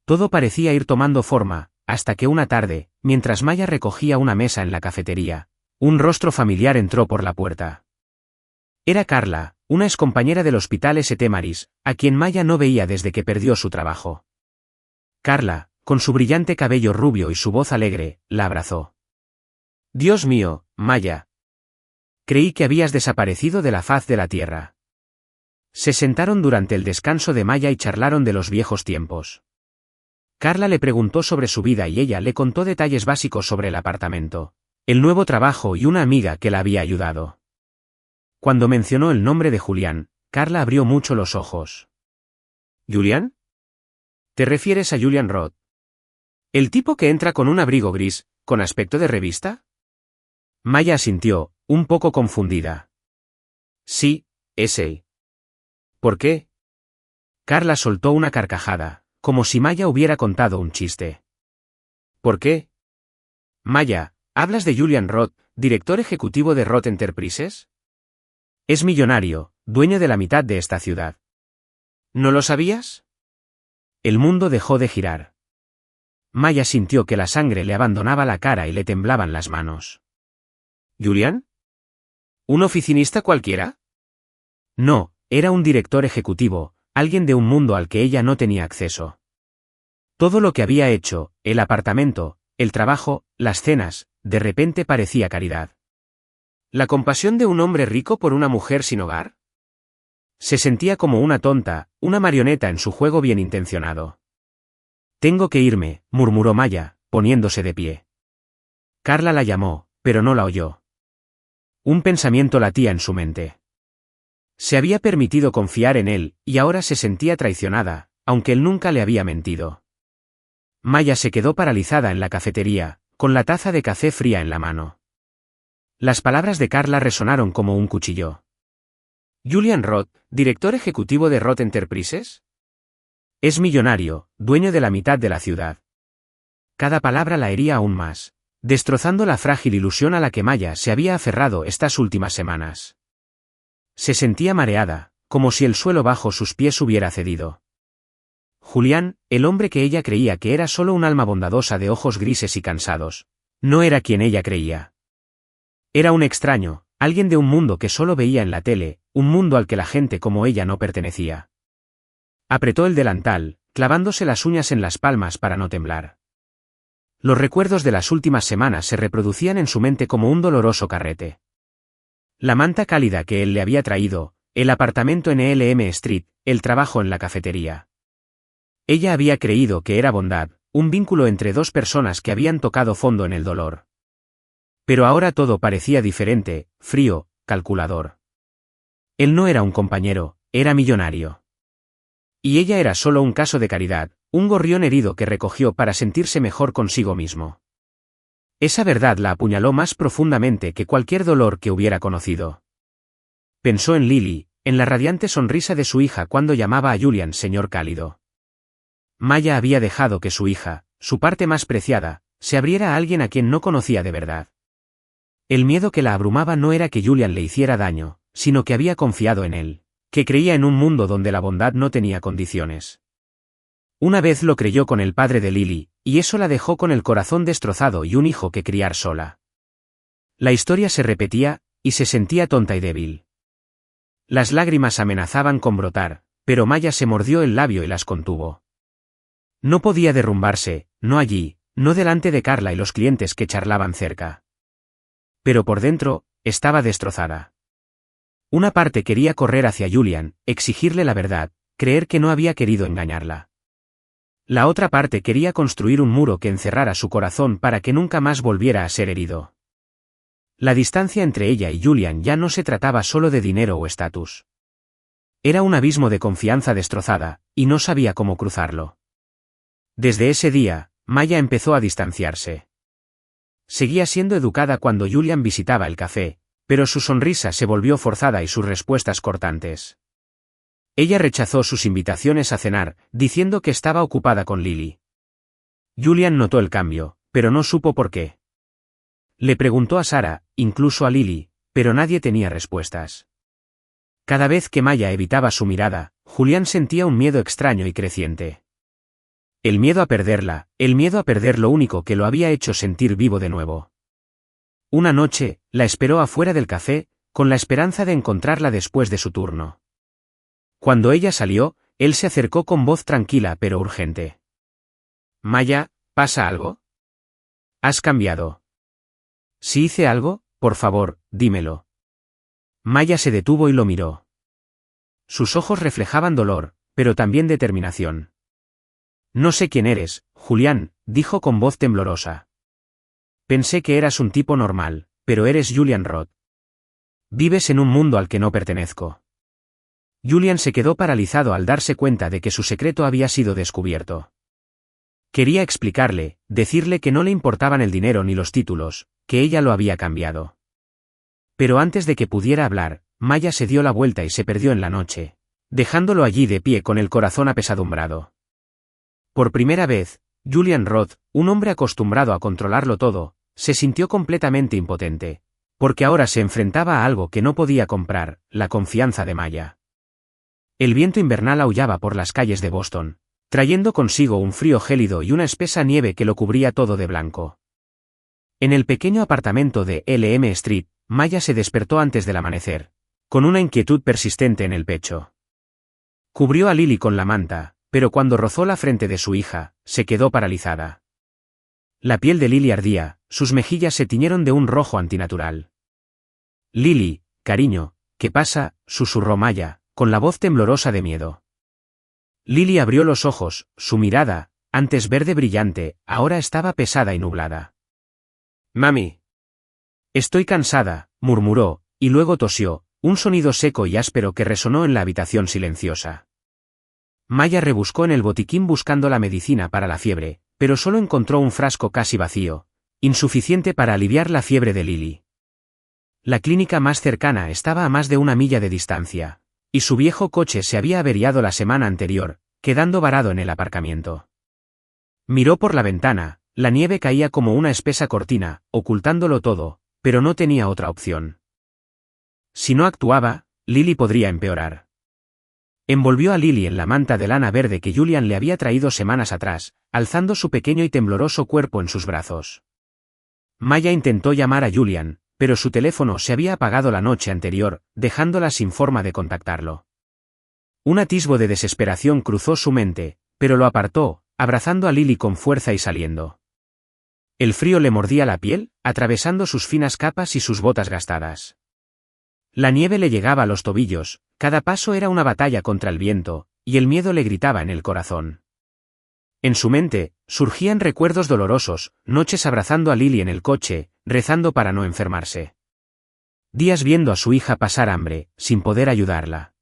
Speaker 1: Todo parecía ir tomando forma, hasta que una tarde, mientras Maya recogía una mesa en la cafetería, un rostro familiar entró por la puerta. Era Carla, una excompañera del hospital St. Mary's, a quien Maya no veía desde que perdió su trabajo. Carla, con su brillante cabello rubio y su voz alegre, la abrazó. «Dios mío, Maya. Creí que habías desaparecido de la faz de la tierra». Se sentaron durante el descanso de Maya y charlaron de los viejos tiempos. Carla le preguntó sobre su vida y ella le contó detalles básicos sobre el apartamento, el nuevo trabajo y una amiga que la había ayudado. Cuando mencionó el nombre de Julián, Carla abrió mucho los ojos. ¿Julián? ¿Te refieres a Julian Roth? ¿El tipo que entra con un abrigo gris, con aspecto de revista? Maya asintió, un poco confundida. Sí, ese. ¿Por qué? Carla soltó una carcajada, como si Maya hubiera contado un chiste. ¿Por qué? Maya, ¿hablas de Julian Roth, director ejecutivo de Roth Enterprises? Es millonario, dueño de la mitad de esta ciudad. ¿No lo sabías? El mundo dejó de girar. Maya sintió que la sangre le abandonaba la cara y le temblaban las manos. ¿Julian? ¿Un oficinista cualquiera? No, era un director ejecutivo, alguien de un mundo al que ella no tenía acceso. Todo lo que había hecho, el apartamento, el trabajo, las cenas, de repente parecía caridad. ¿La compasión de un hombre rico por una mujer sin hogar? Se sentía como una tonta, una marioneta en su juego bien intencionado. Tengo que irme, murmuró Maya, poniéndose de pie. Carla la llamó, pero no la oyó. Un pensamiento latía en su mente. Se había permitido confiar en él, y ahora se sentía traicionada, aunque él nunca le había mentido. Maya se quedó paralizada en la cafetería, con la taza de café fría en la mano. Las palabras de Carla resonaron como un cuchillo. ¿Julian Roth, director ejecutivo de Roth Enterprises? Es millonario, dueño de la mitad de la ciudad. Cada palabra la hería aún más, destrozando la frágil ilusión a la que Maya se había aferrado estas últimas semanas. Se sentía mareada, como si el suelo bajo sus pies hubiera cedido. Julián, el hombre que ella creía que era solo un alma bondadosa de ojos grises y cansados, no era quien ella creía. Era un extraño, alguien de un mundo que solo veía en la tele, un mundo al que la gente como ella no pertenecía. Apretó el delantal, clavándose las uñas en las palmas para no temblar. Los recuerdos de las últimas semanas se reproducían en su mente como un doloroso carrete. La manta cálida que él le había traído, el apartamento en Elm Street, el trabajo en la cafetería. Ella había creído que era bondad, un vínculo entre dos personas que habían tocado fondo en el dolor. Pero ahora todo parecía diferente, frío, calculador. Él no era un compañero, era millonario. Y ella era solo un caso de caridad, un gorrión herido que recogió para sentirse mejor consigo mismo. Esa verdad la apuñaló más profundamente que cualquier dolor que hubiera conocido. Pensó en Lily, en la radiante sonrisa de su hija cuando llamaba a Julian señor cálido. Maya había dejado que su hija, su parte más preciada, se abriera a alguien a quien no conocía de verdad. El miedo que la abrumaba no era que Julian le hiciera daño, sino que había confiado en él, que creía en un mundo donde la bondad no tenía condiciones. Una vez lo creyó con el padre de Lily, y eso la dejó con el corazón destrozado y un hijo que criar sola. La historia se repetía, y se sentía tonta y débil. Las lágrimas amenazaban con brotar, pero Maya se mordió el labio y las contuvo. No podía derrumbarse, no allí, no delante de Carla y los clientes que charlaban cerca. Pero por dentro, estaba destrozada. Una parte quería correr hacia Julian, exigirle la verdad, creer que no había querido engañarla. La otra parte quería construir un muro que encerrara su corazón para que nunca más volviera a ser herido. La distancia entre ella y Julian ya no se trataba solo de dinero o estatus. Era un abismo de confianza destrozada, y no sabía cómo cruzarlo. Desde ese día, Maya empezó a distanciarse. Seguía siendo educada cuando Julian visitaba el café, pero su sonrisa se volvió forzada y sus respuestas cortantes. Ella rechazó sus invitaciones a cenar, diciendo que estaba ocupada con Lily. Julian notó el cambio, pero no supo por qué. Le preguntó a Sarah, incluso a Lily, pero nadie tenía respuestas. Cada vez que Maya evitaba su mirada, Julian sentía un miedo extraño y creciente. El miedo a perderla, el miedo a perder lo único que lo había hecho sentir vivo de nuevo. Una noche, la esperó afuera del café, con la esperanza de encontrarla después de su turno. Cuando ella salió, él se acercó con voz tranquila pero urgente. Maya, ¿pasa algo? ¿Has cambiado? Si hice algo, por favor, dímelo. Maya se detuvo y lo miró. Sus ojos reflejaban dolor, pero también determinación. No sé quién eres, Julián, dijo con voz temblorosa. Pensé que eras un tipo normal, pero eres Julian Roth. Vives en un mundo al que no pertenezco. Julian se quedó paralizado al darse cuenta de que su secreto había sido descubierto. Quería explicarle, decirle que no le importaban el dinero ni los títulos, que ella lo había cambiado. Pero antes de que pudiera hablar, Maya se dio la vuelta y se perdió en la noche, dejándolo allí de pie con el corazón apesadumbrado. Por primera vez, Julian Roth, un hombre acostumbrado a controlarlo todo, se sintió completamente impotente, porque ahora se enfrentaba a algo que no podía comprar, la confianza de Maya. El viento invernal aullaba por las calles de Boston, trayendo consigo un frío gélido y una espesa nieve que lo cubría todo de blanco. En el pequeño apartamento de Elm Street, Maya se despertó antes del amanecer, con una inquietud persistente en el pecho. Cubrió a Lily con la manta, pero cuando rozó la frente de su hija, se quedó paralizada. La piel de Lily ardía, sus mejillas se tiñeron de un rojo antinatural. Lily, cariño, ¿qué pasa?, susurró Maya, con la voz temblorosa de miedo. Lily abrió los ojos, su mirada, antes verde brillante, ahora estaba pesada y nublada. Mami. Estoy cansada, murmuró, y luego tosió, un sonido seco y áspero que resonó en la habitación silenciosa. Maya rebuscó en el botiquín buscando la medicina para la fiebre, pero solo encontró un frasco casi vacío, insuficiente para aliviar la fiebre de Lily. La clínica más cercana estaba a más de 1 milla de distancia, y su viejo coche se había averiado la semana anterior, quedando varado en el aparcamiento. Miró por la ventana, la nieve caía como una espesa cortina, ocultándolo todo, pero no tenía otra opción. Si no actuaba, Lily podría empeorar. Envolvió a Lily en la manta de lana verde que Julian le había traído semanas atrás, alzando su pequeño y tembloroso cuerpo en sus brazos. Maya intentó llamar a Julian, pero su teléfono se había apagado la noche anterior, dejándola sin forma de contactarlo. Un atisbo de desesperación cruzó su mente, pero lo apartó, abrazando a Lily con fuerza y saliendo. El frío le mordía la piel, atravesando sus finas capas y sus botas gastadas. La nieve le llegaba a los tobillos, cada paso era una batalla contra el viento, y el miedo le gritaba en el corazón. En su mente, surgían recuerdos dolorosos, noches abrazando a Lily en el coche, rezando para no enfermarse. Días viendo a su hija pasar hambre, sin poder ayudarla.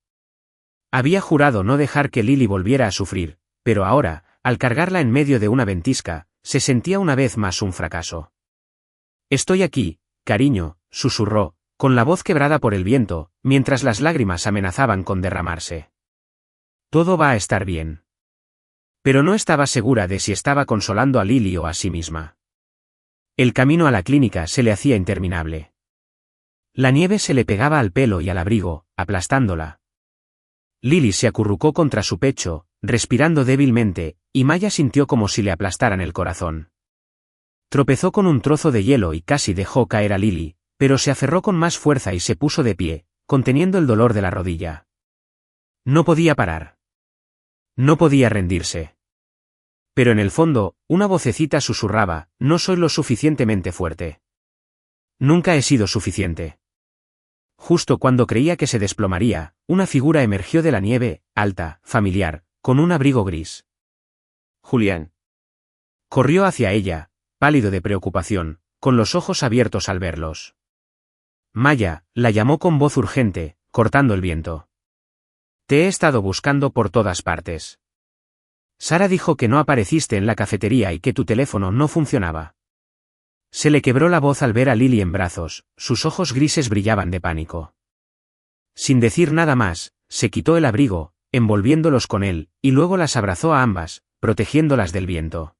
Speaker 1: Había jurado no dejar que Lily volviera a sufrir, pero ahora, al cargarla en medio de una ventisca, se sentía una vez más un fracaso. «Estoy aquí, cariño», susurró, con la voz quebrada por el viento, mientras las lágrimas amenazaban con derramarse. «Todo va a estar bien». Pero no estaba segura de si estaba consolando a Lily o a sí misma. El camino a la clínica se le hacía interminable. La nieve se le pegaba al pelo y al abrigo, aplastándola. Lily se acurrucó contra su pecho, respirando débilmente, y Maya sintió como si le aplastaran el corazón. Tropezó con un trozo de hielo y casi dejó caer a Lily, pero se aferró con más fuerza y se puso de pie, conteniendo el dolor de la rodilla. No podía parar. No podía rendirse. Pero en el fondo, una vocecita susurraba: «No soy lo suficientemente fuerte. Nunca he sido suficiente». Justo cuando creía que se desplomaría, una figura emergió de la nieve, alta, familiar, con un abrigo gris. «Julián». Corrió hacia ella, pálido de preocupación, con los ojos abiertos al verlos. Maya, la llamó con voz urgente, cortando el viento. «Te he estado buscando por todas partes. Sara dijo que no apareciste en la cafetería y que tu teléfono no funcionaba». Se le quebró la voz al ver a Lily en brazos, sus ojos grises brillaban de pánico. Sin decir nada más, se quitó el abrigo, envolviéndolos con él, y luego las abrazó a ambas, protegiéndolas del viento.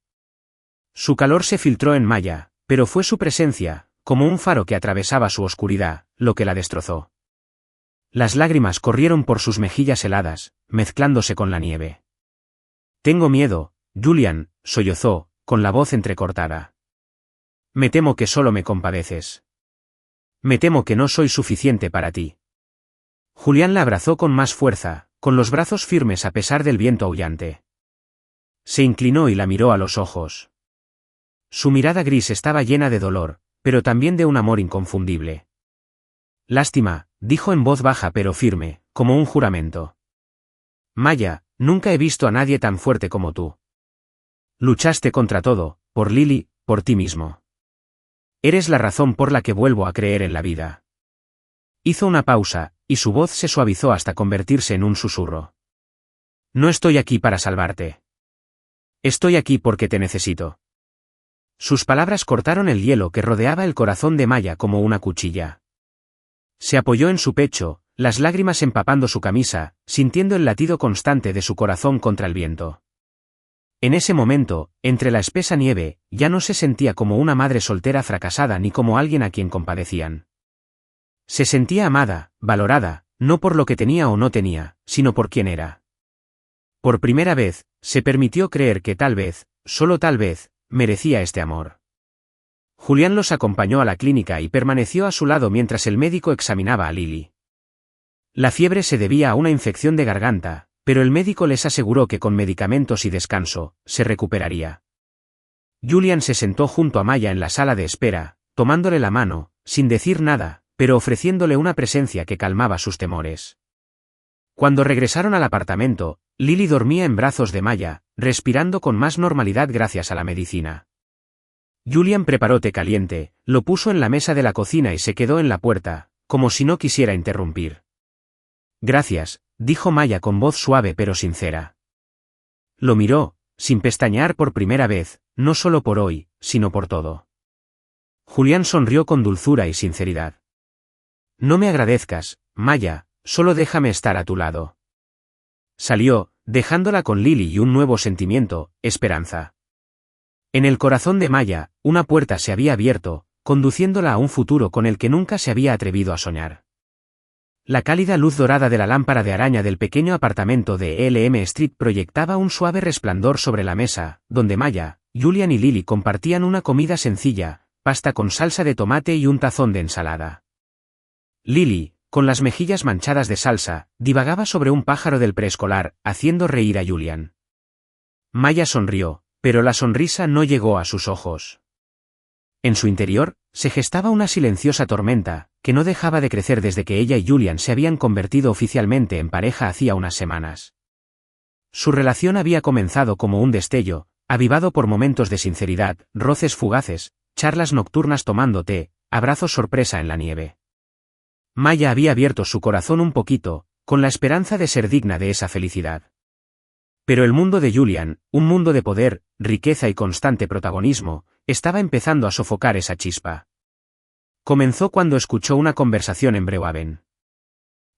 Speaker 1: Su calor se filtró en Maya, pero fue su presencia, como un faro que atravesaba su oscuridad, lo que la destrozó. Las lágrimas corrieron por sus mejillas heladas, mezclándose con la nieve. «Tengo miedo, Julián», sollozó, con la voz entrecortada. «Me temo que solo me compadeces. Me temo que no soy suficiente para ti». Julián la abrazó con más fuerza, con los brazos firmes a pesar del viento aullante. Se inclinó y la miró a los ojos. Su mirada gris estaba llena de dolor, pero también de un amor inconfundible. «Lástima», dijo en voz baja pero firme, como un juramento. «Maya, nunca he visto a nadie tan fuerte como tú. Luchaste contra todo, por Lily, por ti mismo. Eres la razón por la que vuelvo a creer en la vida». Hizo una pausa, y su voz se suavizó hasta convertirse en un susurro. «No estoy aquí para salvarte. Estoy aquí porque te necesito». Sus palabras cortaron el hielo que rodeaba el corazón de Maya como una cuchilla. Se apoyó en su pecho, las lágrimas empapando su camisa, sintiendo el latido constante de su corazón contra el viento. En ese momento, entre la espesa nieve, ya no se sentía como una madre soltera fracasada ni como alguien a quien compadecían. Se sentía amada, valorada, no por lo que tenía o no tenía, sino por quién era. Por primera vez, se permitió creer que tal vez, solo tal vez, merecía este amor. Julián los acompañó a la clínica y permaneció a su lado mientras el médico examinaba a Lily. La fiebre se debía a una infección de garganta, pero el médico les aseguró que con medicamentos y descanso, se recuperaría. Julián se sentó junto a Maya en la sala de espera, tomándole la mano, sin decir nada, pero ofreciéndole una presencia que calmaba sus temores. Cuando regresaron al apartamento, Lily dormía en brazos de Maya, respirando con más normalidad gracias a la medicina. Julián preparó té caliente, lo puso en la mesa de la cocina y se quedó en la puerta, como si no quisiera interrumpir. «Gracias», dijo Maya con voz suave pero sincera. Lo miró, sin pestañear por primera vez, no solo por hoy, sino por todo. Julián sonrió con dulzura y sinceridad. «No me agradezcas, Maya, solo déjame estar a tu lado». Salió, dejándola con Lily y un nuevo sentimiento, esperanza. En el corazón de Maya, una puerta se había abierto, conduciéndola a un futuro con el que nunca se había atrevido a soñar. La cálida luz dorada de la lámpara de araña del pequeño apartamento de Elm Street proyectaba un suave resplandor sobre la mesa, donde Maya, Julián y Lily compartían una comida sencilla, pasta con salsa de tomate y un tazón de ensalada. Lily, con las mejillas manchadas de salsa, divagaba sobre un pájaro del preescolar, haciendo reír a Julián. Maya sonrió, pero la sonrisa no llegó a sus ojos. En su interior, se gestaba una silenciosa tormenta, que no dejaba de crecer desde que ella y Julian se habían convertido oficialmente en pareja hacía unas semanas. Su relación había comenzado como un destello, avivado por momentos de sinceridad, roces fugaces, charlas nocturnas tomando té, abrazos sorpresa en la nieve. Maya había abierto su corazón un poquito, con la esperanza de ser digna de esa felicidad. Pero el mundo de Julian, un mundo de poder, riqueza y constante protagonismo, estaba empezando a sofocar esa chispa. Comenzó cuando escuchó una conversación en Brewaven.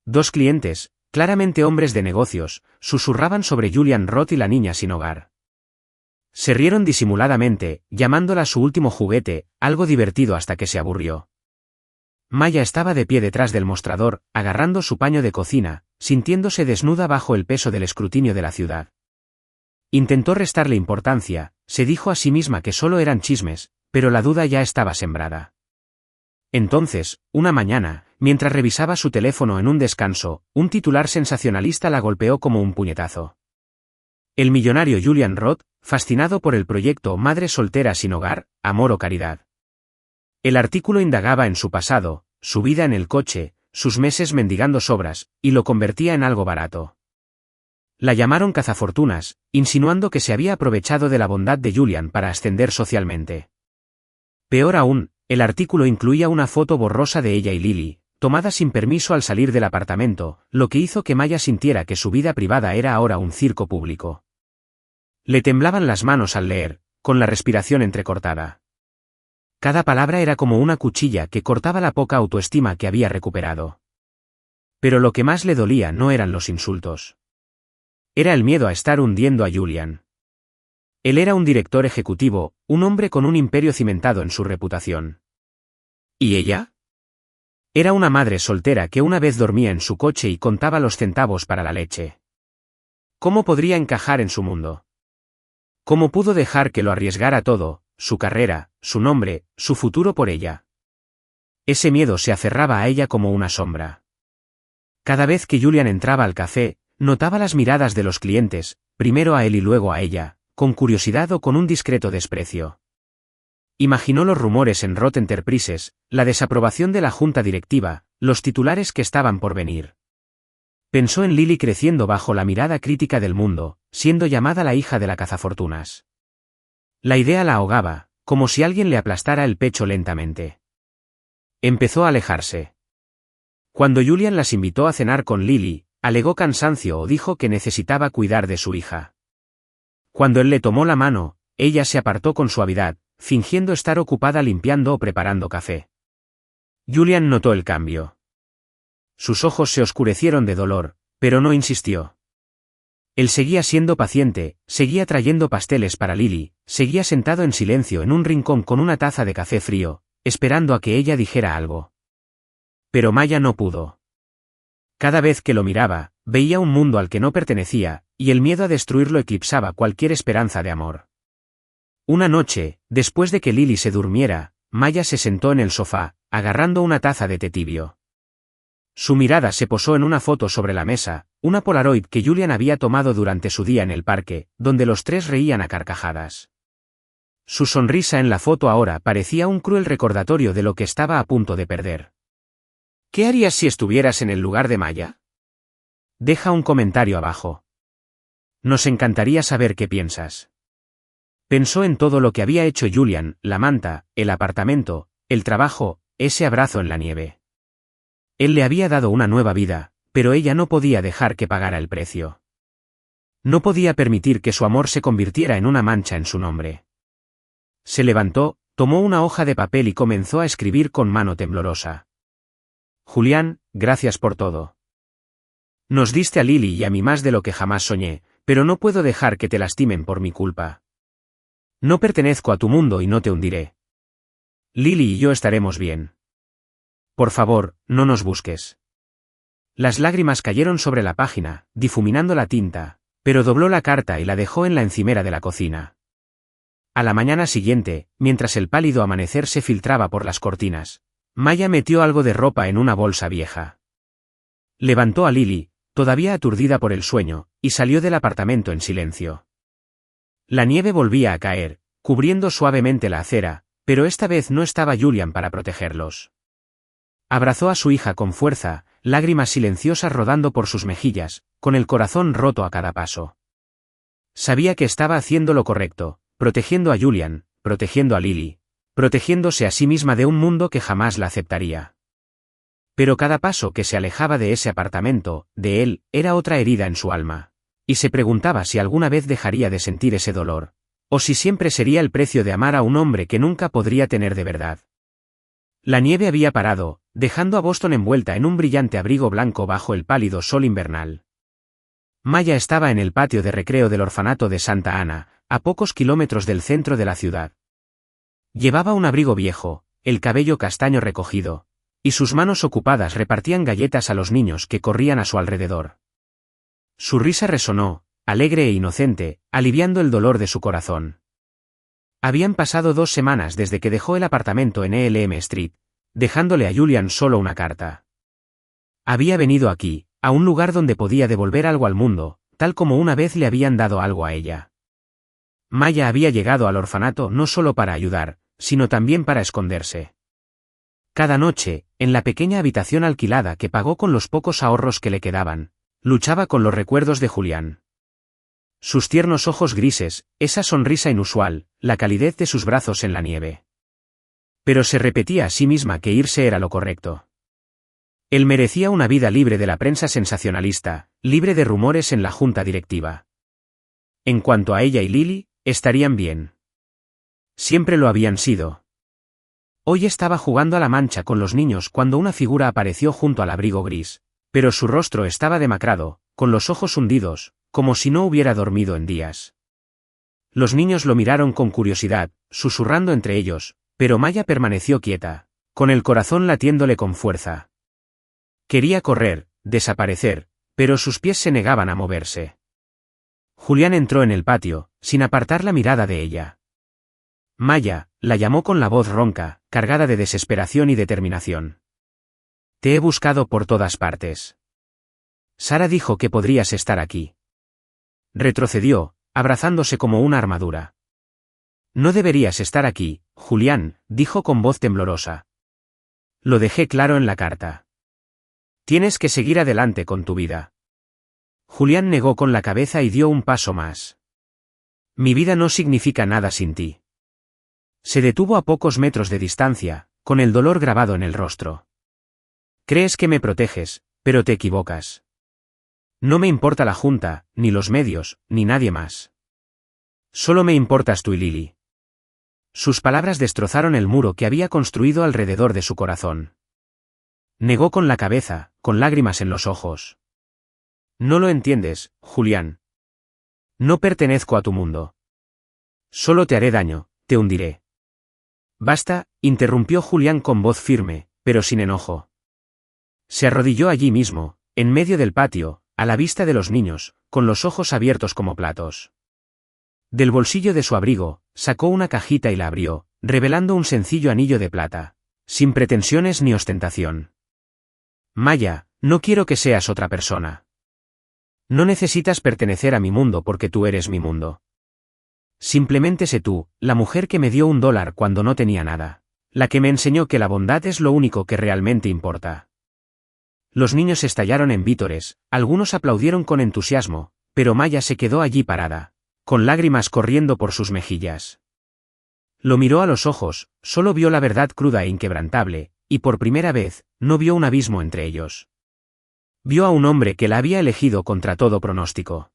Speaker 1: Dos clientes, claramente hombres de negocios, susurraban sobre Julian Roth y la niña sin hogar. Se rieron disimuladamente, llamándola su último juguete, algo divertido hasta que se aburrió. Maya estaba de pie detrás del mostrador, agarrando su paño de cocina, sintiéndose desnuda bajo el peso del escrutinio de la ciudad. Intentó restarle importancia, se dijo a sí misma que solo eran chismes, pero la duda ya estaba sembrada. Entonces, una mañana, mientras revisaba su teléfono en un descanso, un titular sensacionalista la golpeó como un puñetazo. El millonario Julian Roth, fascinado por el proyecto Madre soltera sin hogar, amor o caridad. El artículo indagaba en su pasado, su vida en el coche, sus meses mendigando sobras, y lo convertía en algo barato. La llamaron cazafortunas, insinuando que se había aprovechado de la bondad de Julian para ascender socialmente. Peor aún, el artículo incluía una foto borrosa de ella y Lily, tomada sin permiso al salir del apartamento, lo que hizo que Maya sintiera que su vida privada era ahora un circo público. Le temblaban las manos al leer, con la respiración entrecortada. Cada palabra era como una cuchilla que cortaba la poca autoestima que había recuperado. Pero lo que más le dolía no eran los insultos. Era el miedo a estar hundiendo a Julian. Él era un director ejecutivo, un hombre con un imperio cimentado en su reputación. ¿Y ella? Era una madre soltera que una vez dormía en su coche y contaba los centavos para la leche. ¿Cómo podría encajar en su mundo? ¿Cómo pudo dejar que lo arriesgara todo, su carrera, su nombre, su futuro por ella? Ese miedo se aferraba a ella como una sombra. Cada vez que Julian entraba al café, notaba las miradas de los clientes, primero a él y luego a ella, con curiosidad o con un discreto desprecio. Imaginó los rumores en Roth Enterprises, la desaprobación de la junta directiva, los titulares que estaban por venir. Pensó en Lily creciendo bajo la mirada crítica del mundo, siendo llamada la hija de la cazafortunas. La idea la ahogaba, como si alguien le aplastara el pecho lentamente. Empezó a alejarse. Cuando Julian las invitó a cenar con Lily, alegó cansancio o dijo que necesitaba cuidar de su hija. Cuando él le tomó la mano, ella se apartó con suavidad, fingiendo estar ocupada limpiando o preparando café. Julian notó el cambio. Sus ojos se oscurecieron de dolor, pero no insistió. Él seguía siendo paciente, seguía trayendo pasteles para Lily, seguía sentado en silencio en un rincón con una taza de café frío, esperando a que ella dijera algo. Pero Maya no pudo. Cada vez que lo miraba, veía un mundo al que no pertenecía, y el miedo a destruirlo eclipsaba cualquier esperanza de amor. Una noche, después de que Lily se durmiera, Maya se sentó en el sofá, agarrando una taza de té tibio. Su mirada se posó en una foto sobre la mesa, una Polaroid que Julian había tomado durante su día en el parque, donde los tres reían a carcajadas. Su sonrisa en la foto ahora parecía un cruel recordatorio de lo que estaba a punto de perder. ¿Qué harías si estuvieras en el lugar de Maya? Deja un comentario abajo. Nos encantaría saber qué piensas. Pensó en todo lo que había hecho Julian, la manta, el apartamento, el trabajo, ese abrazo en la nieve. Él le había dado una nueva vida, pero ella no podía dejar que pagara el precio. No podía permitir que su amor se convirtiera en una mancha en su nombre. Se levantó, tomó una hoja de papel y comenzó a escribir con mano temblorosa. Julián, gracias por todo. Nos diste a Lily y a mí más de lo que jamás soñé, pero no puedo dejar que te lastimen por mi culpa. No pertenezco a tu mundo y no te hundiré. Lily y yo estaremos bien. Por favor, no nos busques. Las lágrimas cayeron sobre la página, difuminando la tinta, pero dobló la carta y la dejó en la encimera de la cocina. A la mañana siguiente, mientras el pálido amanecer se filtraba por las cortinas, Maya metió algo de ropa en una bolsa vieja. Levantó a Lily, todavía aturdida por el sueño, y salió del apartamento en silencio. La nieve volvía a caer, cubriendo suavemente la acera, pero esta vez no estaba Julian para protegerlos. Abrazó a su hija con fuerza, lágrimas silenciosas rodando por sus mejillas, con el corazón roto a cada paso. Sabía que estaba haciendo lo correcto, protegiendo a Julian, protegiendo a Lily, protegiéndose a sí misma de un mundo que jamás la aceptaría. Pero cada paso que se alejaba de ese apartamento, de él, era otra herida en su alma. Y se preguntaba si alguna vez dejaría de sentir ese dolor, o si siempre sería el precio de amar a un hombre que nunca podría tener de verdad. La nieve había parado, dejando a Boston envuelta en un brillante abrigo blanco bajo el pálido sol invernal. Maya estaba en el patio de recreo del orfanato de Santa Ana, a pocos kilómetros del centro de la ciudad. Llevaba un abrigo viejo, el cabello castaño recogido, y sus manos ocupadas repartían galletas a los niños que corrían a su alrededor. Su risa resonó, alegre e inocente, aliviando el dolor de su corazón. Habían pasado 2 semanas desde que dejó el apartamento en Elm Street, dejándole a Julian solo una carta. Había venido aquí, a un lugar donde podía devolver algo al mundo, tal como una vez le habían dado algo a ella. Maya había llegado al orfanato no solo para ayudar, sino también para esconderse. Cada noche, en la pequeña habitación alquilada que pagó con los pocos ahorros que le quedaban, luchaba con los recuerdos de Julián. Sus tiernos ojos grises, esa sonrisa inusual, la calidez de sus brazos en la nieve. Pero se repetía a sí misma que irse era lo correcto. Él merecía una vida libre de la prensa sensacionalista, libre de rumores en la junta directiva. En cuanto a ella y Lily, estarían bien. Siempre lo habían sido. Hoy estaba jugando a la mancha con los niños cuando una figura apareció junto al abrigo gris, pero su rostro estaba demacrado, con los ojos hundidos, como si no hubiera dormido en días. Los niños lo miraron con curiosidad, susurrando entre ellos, pero Maya permaneció quieta, con el corazón latiéndole con fuerza. Quería correr, desaparecer, pero sus pies se negaban a moverse. Julián entró en el patio, sin apartar la mirada de ella. Maya, la llamó con la voz ronca, cargada de desesperación y determinación. Te he buscado por todas partes. Sara dijo que podrías estar aquí. Retrocedió, abrazándose como una armadura. No deberías estar aquí, Julián, dijo con voz temblorosa. Lo dejé claro en la carta. Tienes que seguir adelante con tu vida. Julián negó con la cabeza y dio un paso más. Mi vida no significa nada sin ti. Se detuvo a pocos metros de distancia, con el dolor grabado en el rostro. Crees que me proteges, pero te equivocas. No me importa la junta, ni los medios, ni nadie más. Solo me importas tú y Lily. Sus palabras destrozaron el muro que había construido alrededor de su corazón. Negó con la cabeza, con lágrimas en los ojos. No lo entiendes, Julián. No pertenezco a tu mundo. Solo te haré daño, te hundiré. Basta, interrumpió Julián con voz firme, pero sin enojo. Se arrodilló allí mismo, en medio del patio, a la vista de los niños, con los ojos abiertos como platos. Del bolsillo de su abrigo, sacó una cajita y la abrió, revelando un sencillo anillo de plata, sin pretensiones ni ostentación. Maya, no quiero que seas otra persona. No necesitas pertenecer a mi mundo porque tú eres mi mundo. Simplemente sé tú, la mujer que me dio $1 cuando no tenía nada, la que me enseñó que la bondad es lo único que realmente importa. Los niños estallaron en vítores, algunos aplaudieron con entusiasmo, pero Maya se quedó allí parada, con lágrimas corriendo por sus mejillas. Lo miró a los ojos, solo vio la verdad cruda e inquebrantable, y por primera vez, no vio un abismo entre ellos. Vio a un hombre que la había elegido contra todo pronóstico.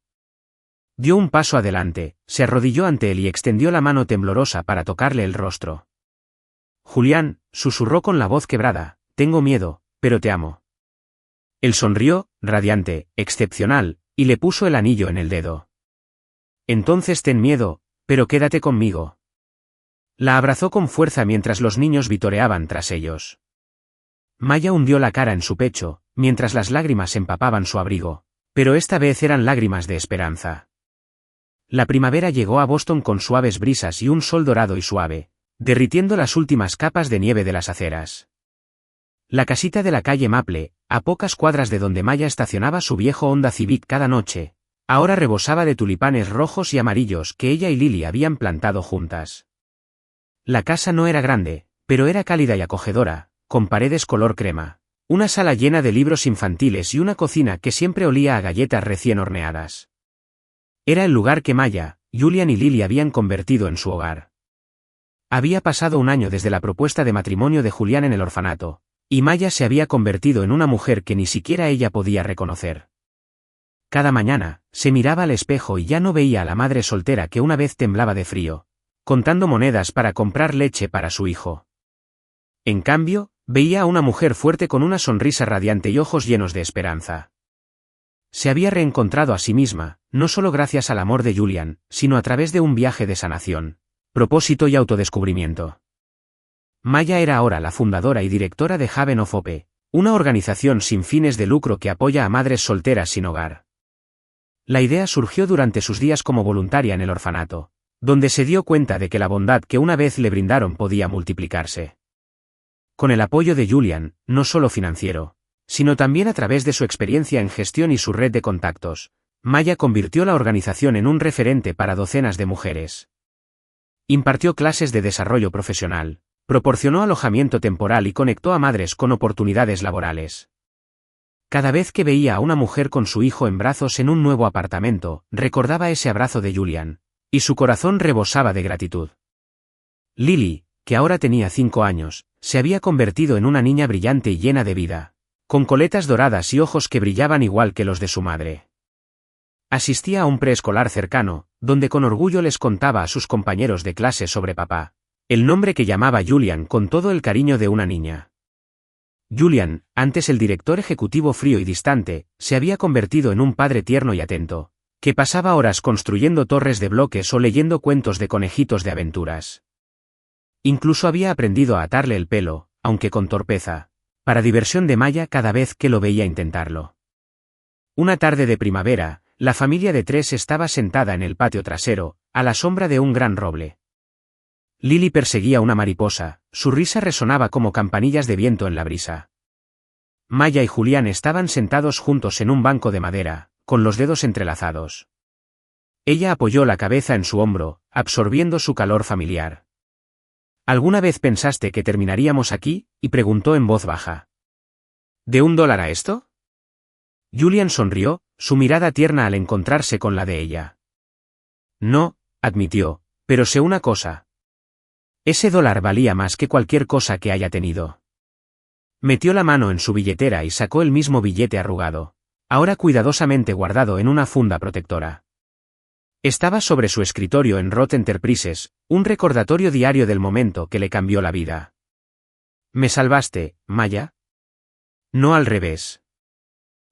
Speaker 1: Dio un paso adelante, se arrodilló ante él y extendió la mano temblorosa para tocarle el rostro. Julián, susurró con la voz quebrada, tengo miedo, pero te amo. Él sonrió, radiante, excepcional, y le puso el anillo en el dedo. Entonces ten miedo, pero quédate conmigo. La abrazó con fuerza mientras los niños vitoreaban tras ellos. Maya hundió la cara en su pecho, mientras las lágrimas empapaban su abrigo, pero esta vez eran lágrimas de esperanza. La primavera llegó a Boston con suaves brisas y un sol dorado y suave, derritiendo las últimas capas de nieve de las aceras. La casita de la calle Maple, a pocas cuadras de donde Maya estacionaba su viejo Honda Civic cada noche, Ahora rebosaba de tulipanes rojos y amarillos que ella y Lily habían plantado juntas. La casa no era grande, pero era cálida y acogedora, con paredes color crema, una sala llena de libros infantiles y una cocina que siempre olía a galletas recién horneadas. Era el lugar que Maya, Julian y Lily habían convertido en su hogar. Había pasado un año desde la propuesta de matrimonio de Julián en el orfanato, y Maya se había convertido en una mujer que ni siquiera ella podía reconocer. Cada mañana, se miraba al espejo y ya no veía a la madre soltera que una vez temblaba de frío, contando monedas para comprar leche para su hijo. En cambio, veía a una mujer fuerte con una sonrisa radiante y ojos llenos de esperanza. Se había reencontrado a sí misma, no solo gracias al amor de Julian, sino a través de un viaje de sanación, propósito y autodescubrimiento. Maya era ahora la fundadora y directora de Haven of Hope, una organización sin fines de lucro que apoya a madres solteras sin hogar. La idea surgió durante sus días como voluntaria en el orfanato, donde se dio cuenta de que la bondad que una vez le brindaron podía multiplicarse. Con el apoyo de Julian, no solo financiero, sino también a través de su experiencia en gestión y su red de contactos, Maya convirtió la organización en un referente para docenas de mujeres. Impartió clases de desarrollo profesional, proporcionó alojamiento temporal y conectó a madres con oportunidades laborales. Cada vez que veía a una mujer con su hijo en brazos en un nuevo apartamento, recordaba ese abrazo de Julian, y su corazón rebosaba de gratitud. Lily, que ahora tenía 5 años, se había convertido en una niña brillante y llena de vida, con coletas doradas y ojos que brillaban igual que los de su madre. Asistía a un preescolar cercano, donde con orgullo les contaba a sus compañeros de clase sobre papá, el nombre que llamaba Julian con todo el cariño de una niña. Julian, antes el director ejecutivo frío y distante, se había convertido en un padre tierno y atento, que pasaba horas construyendo torres de bloques o leyendo cuentos de conejitos de aventuras. Incluso había aprendido a atarle el pelo, aunque con torpeza, para diversión de Maya cada vez que lo veía intentarlo. Una tarde de primavera, la familia de 3 estaba sentada en el patio trasero, a la sombra de un gran roble. Lily perseguía una mariposa, su risa resonaba como campanillas de viento en la brisa. Maya y Julián estaban sentados juntos en un banco de madera, con los dedos entrelazados. Ella apoyó la cabeza en su hombro, absorbiendo su calor familiar. ¿Alguna vez pensaste que terminaríamos aquí?, y preguntó en voz baja. ¿De $1 a esto? Julian sonrió, su mirada tierna al encontrarse con la de ella. No, admitió, pero sé una cosa. Ese $1 valía más que cualquier cosa que haya tenido. Metió la mano en su billetera y sacó el mismo billete arrugado, ahora cuidadosamente guardado en una funda protectora. Estaba sobre su escritorio en Roth Enterprises, un recordatorio diario del momento que le cambió la vida. ¿Me salvaste, Maya? No al revés.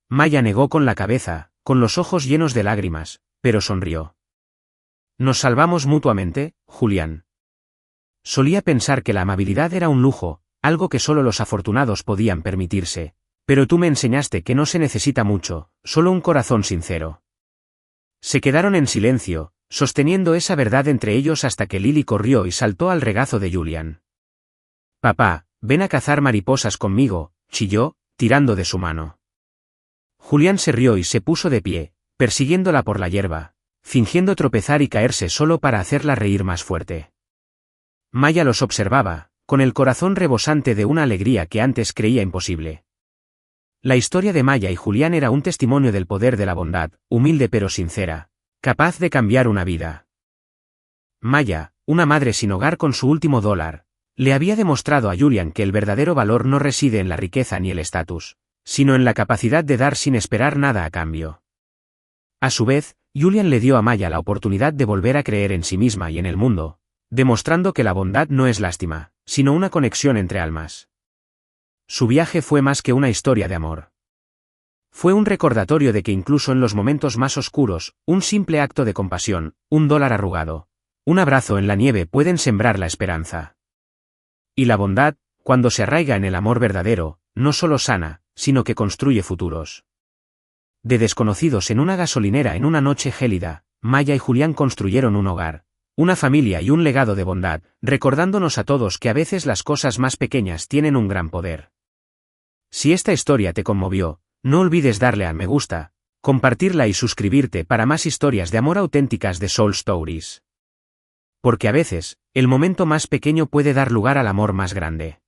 Speaker 1: Maya negó con la cabeza, con los ojos llenos de lágrimas, pero sonrió. Nos salvamos mutuamente, Julián. Solía pensar que la amabilidad era un lujo, algo que solo los afortunados podían permitirse, pero tú me enseñaste que no se necesita mucho, solo un corazón sincero. Se quedaron en silencio, sosteniendo esa verdad entre ellos hasta que Lily corrió y saltó al regazo de Julian. Papá, ven a cazar mariposas conmigo, chilló, tirando de su mano. Julián se rió y se puso de pie, persiguiéndola por la hierba, fingiendo tropezar y caerse solo para hacerla reír más fuerte. Maya los observaba, con el corazón rebosante de una alegría que antes creía imposible. La historia de Maya y Julián era un testimonio del poder de la bondad, humilde pero sincera, capaz de cambiar una vida. Maya, una madre sin hogar con su último $1, le había demostrado a Julian que el verdadero valor no reside en la riqueza ni el estatus, sino en la capacidad de dar sin esperar nada a cambio. A su vez, Julian le dio a Maya la oportunidad de volver a creer en sí misma y en el mundo, demostrando que la bondad no es lástima, sino una conexión entre almas. Su viaje fue más que una historia de amor. Fue un recordatorio de que incluso en los momentos más oscuros, un simple acto de compasión, $1 arrugado, un abrazo en la nieve pueden sembrar la esperanza. Y la bondad, cuando se arraiga en el amor verdadero, no solo sana, sino que construye futuros. De desconocidos en una gasolinera en una noche gélida, Maya y Julián construyeron un hogar, una familia y un legado de bondad, recordándonos a todos que a veces las cosas más pequeñas tienen un gran poder. Si esta historia te conmovió, no olvides darle al me gusta, compartirla y suscribirte para más historias de amor auténticas de Soul Stories. Porque a veces, el momento más pequeño puede dar lugar al amor más grande.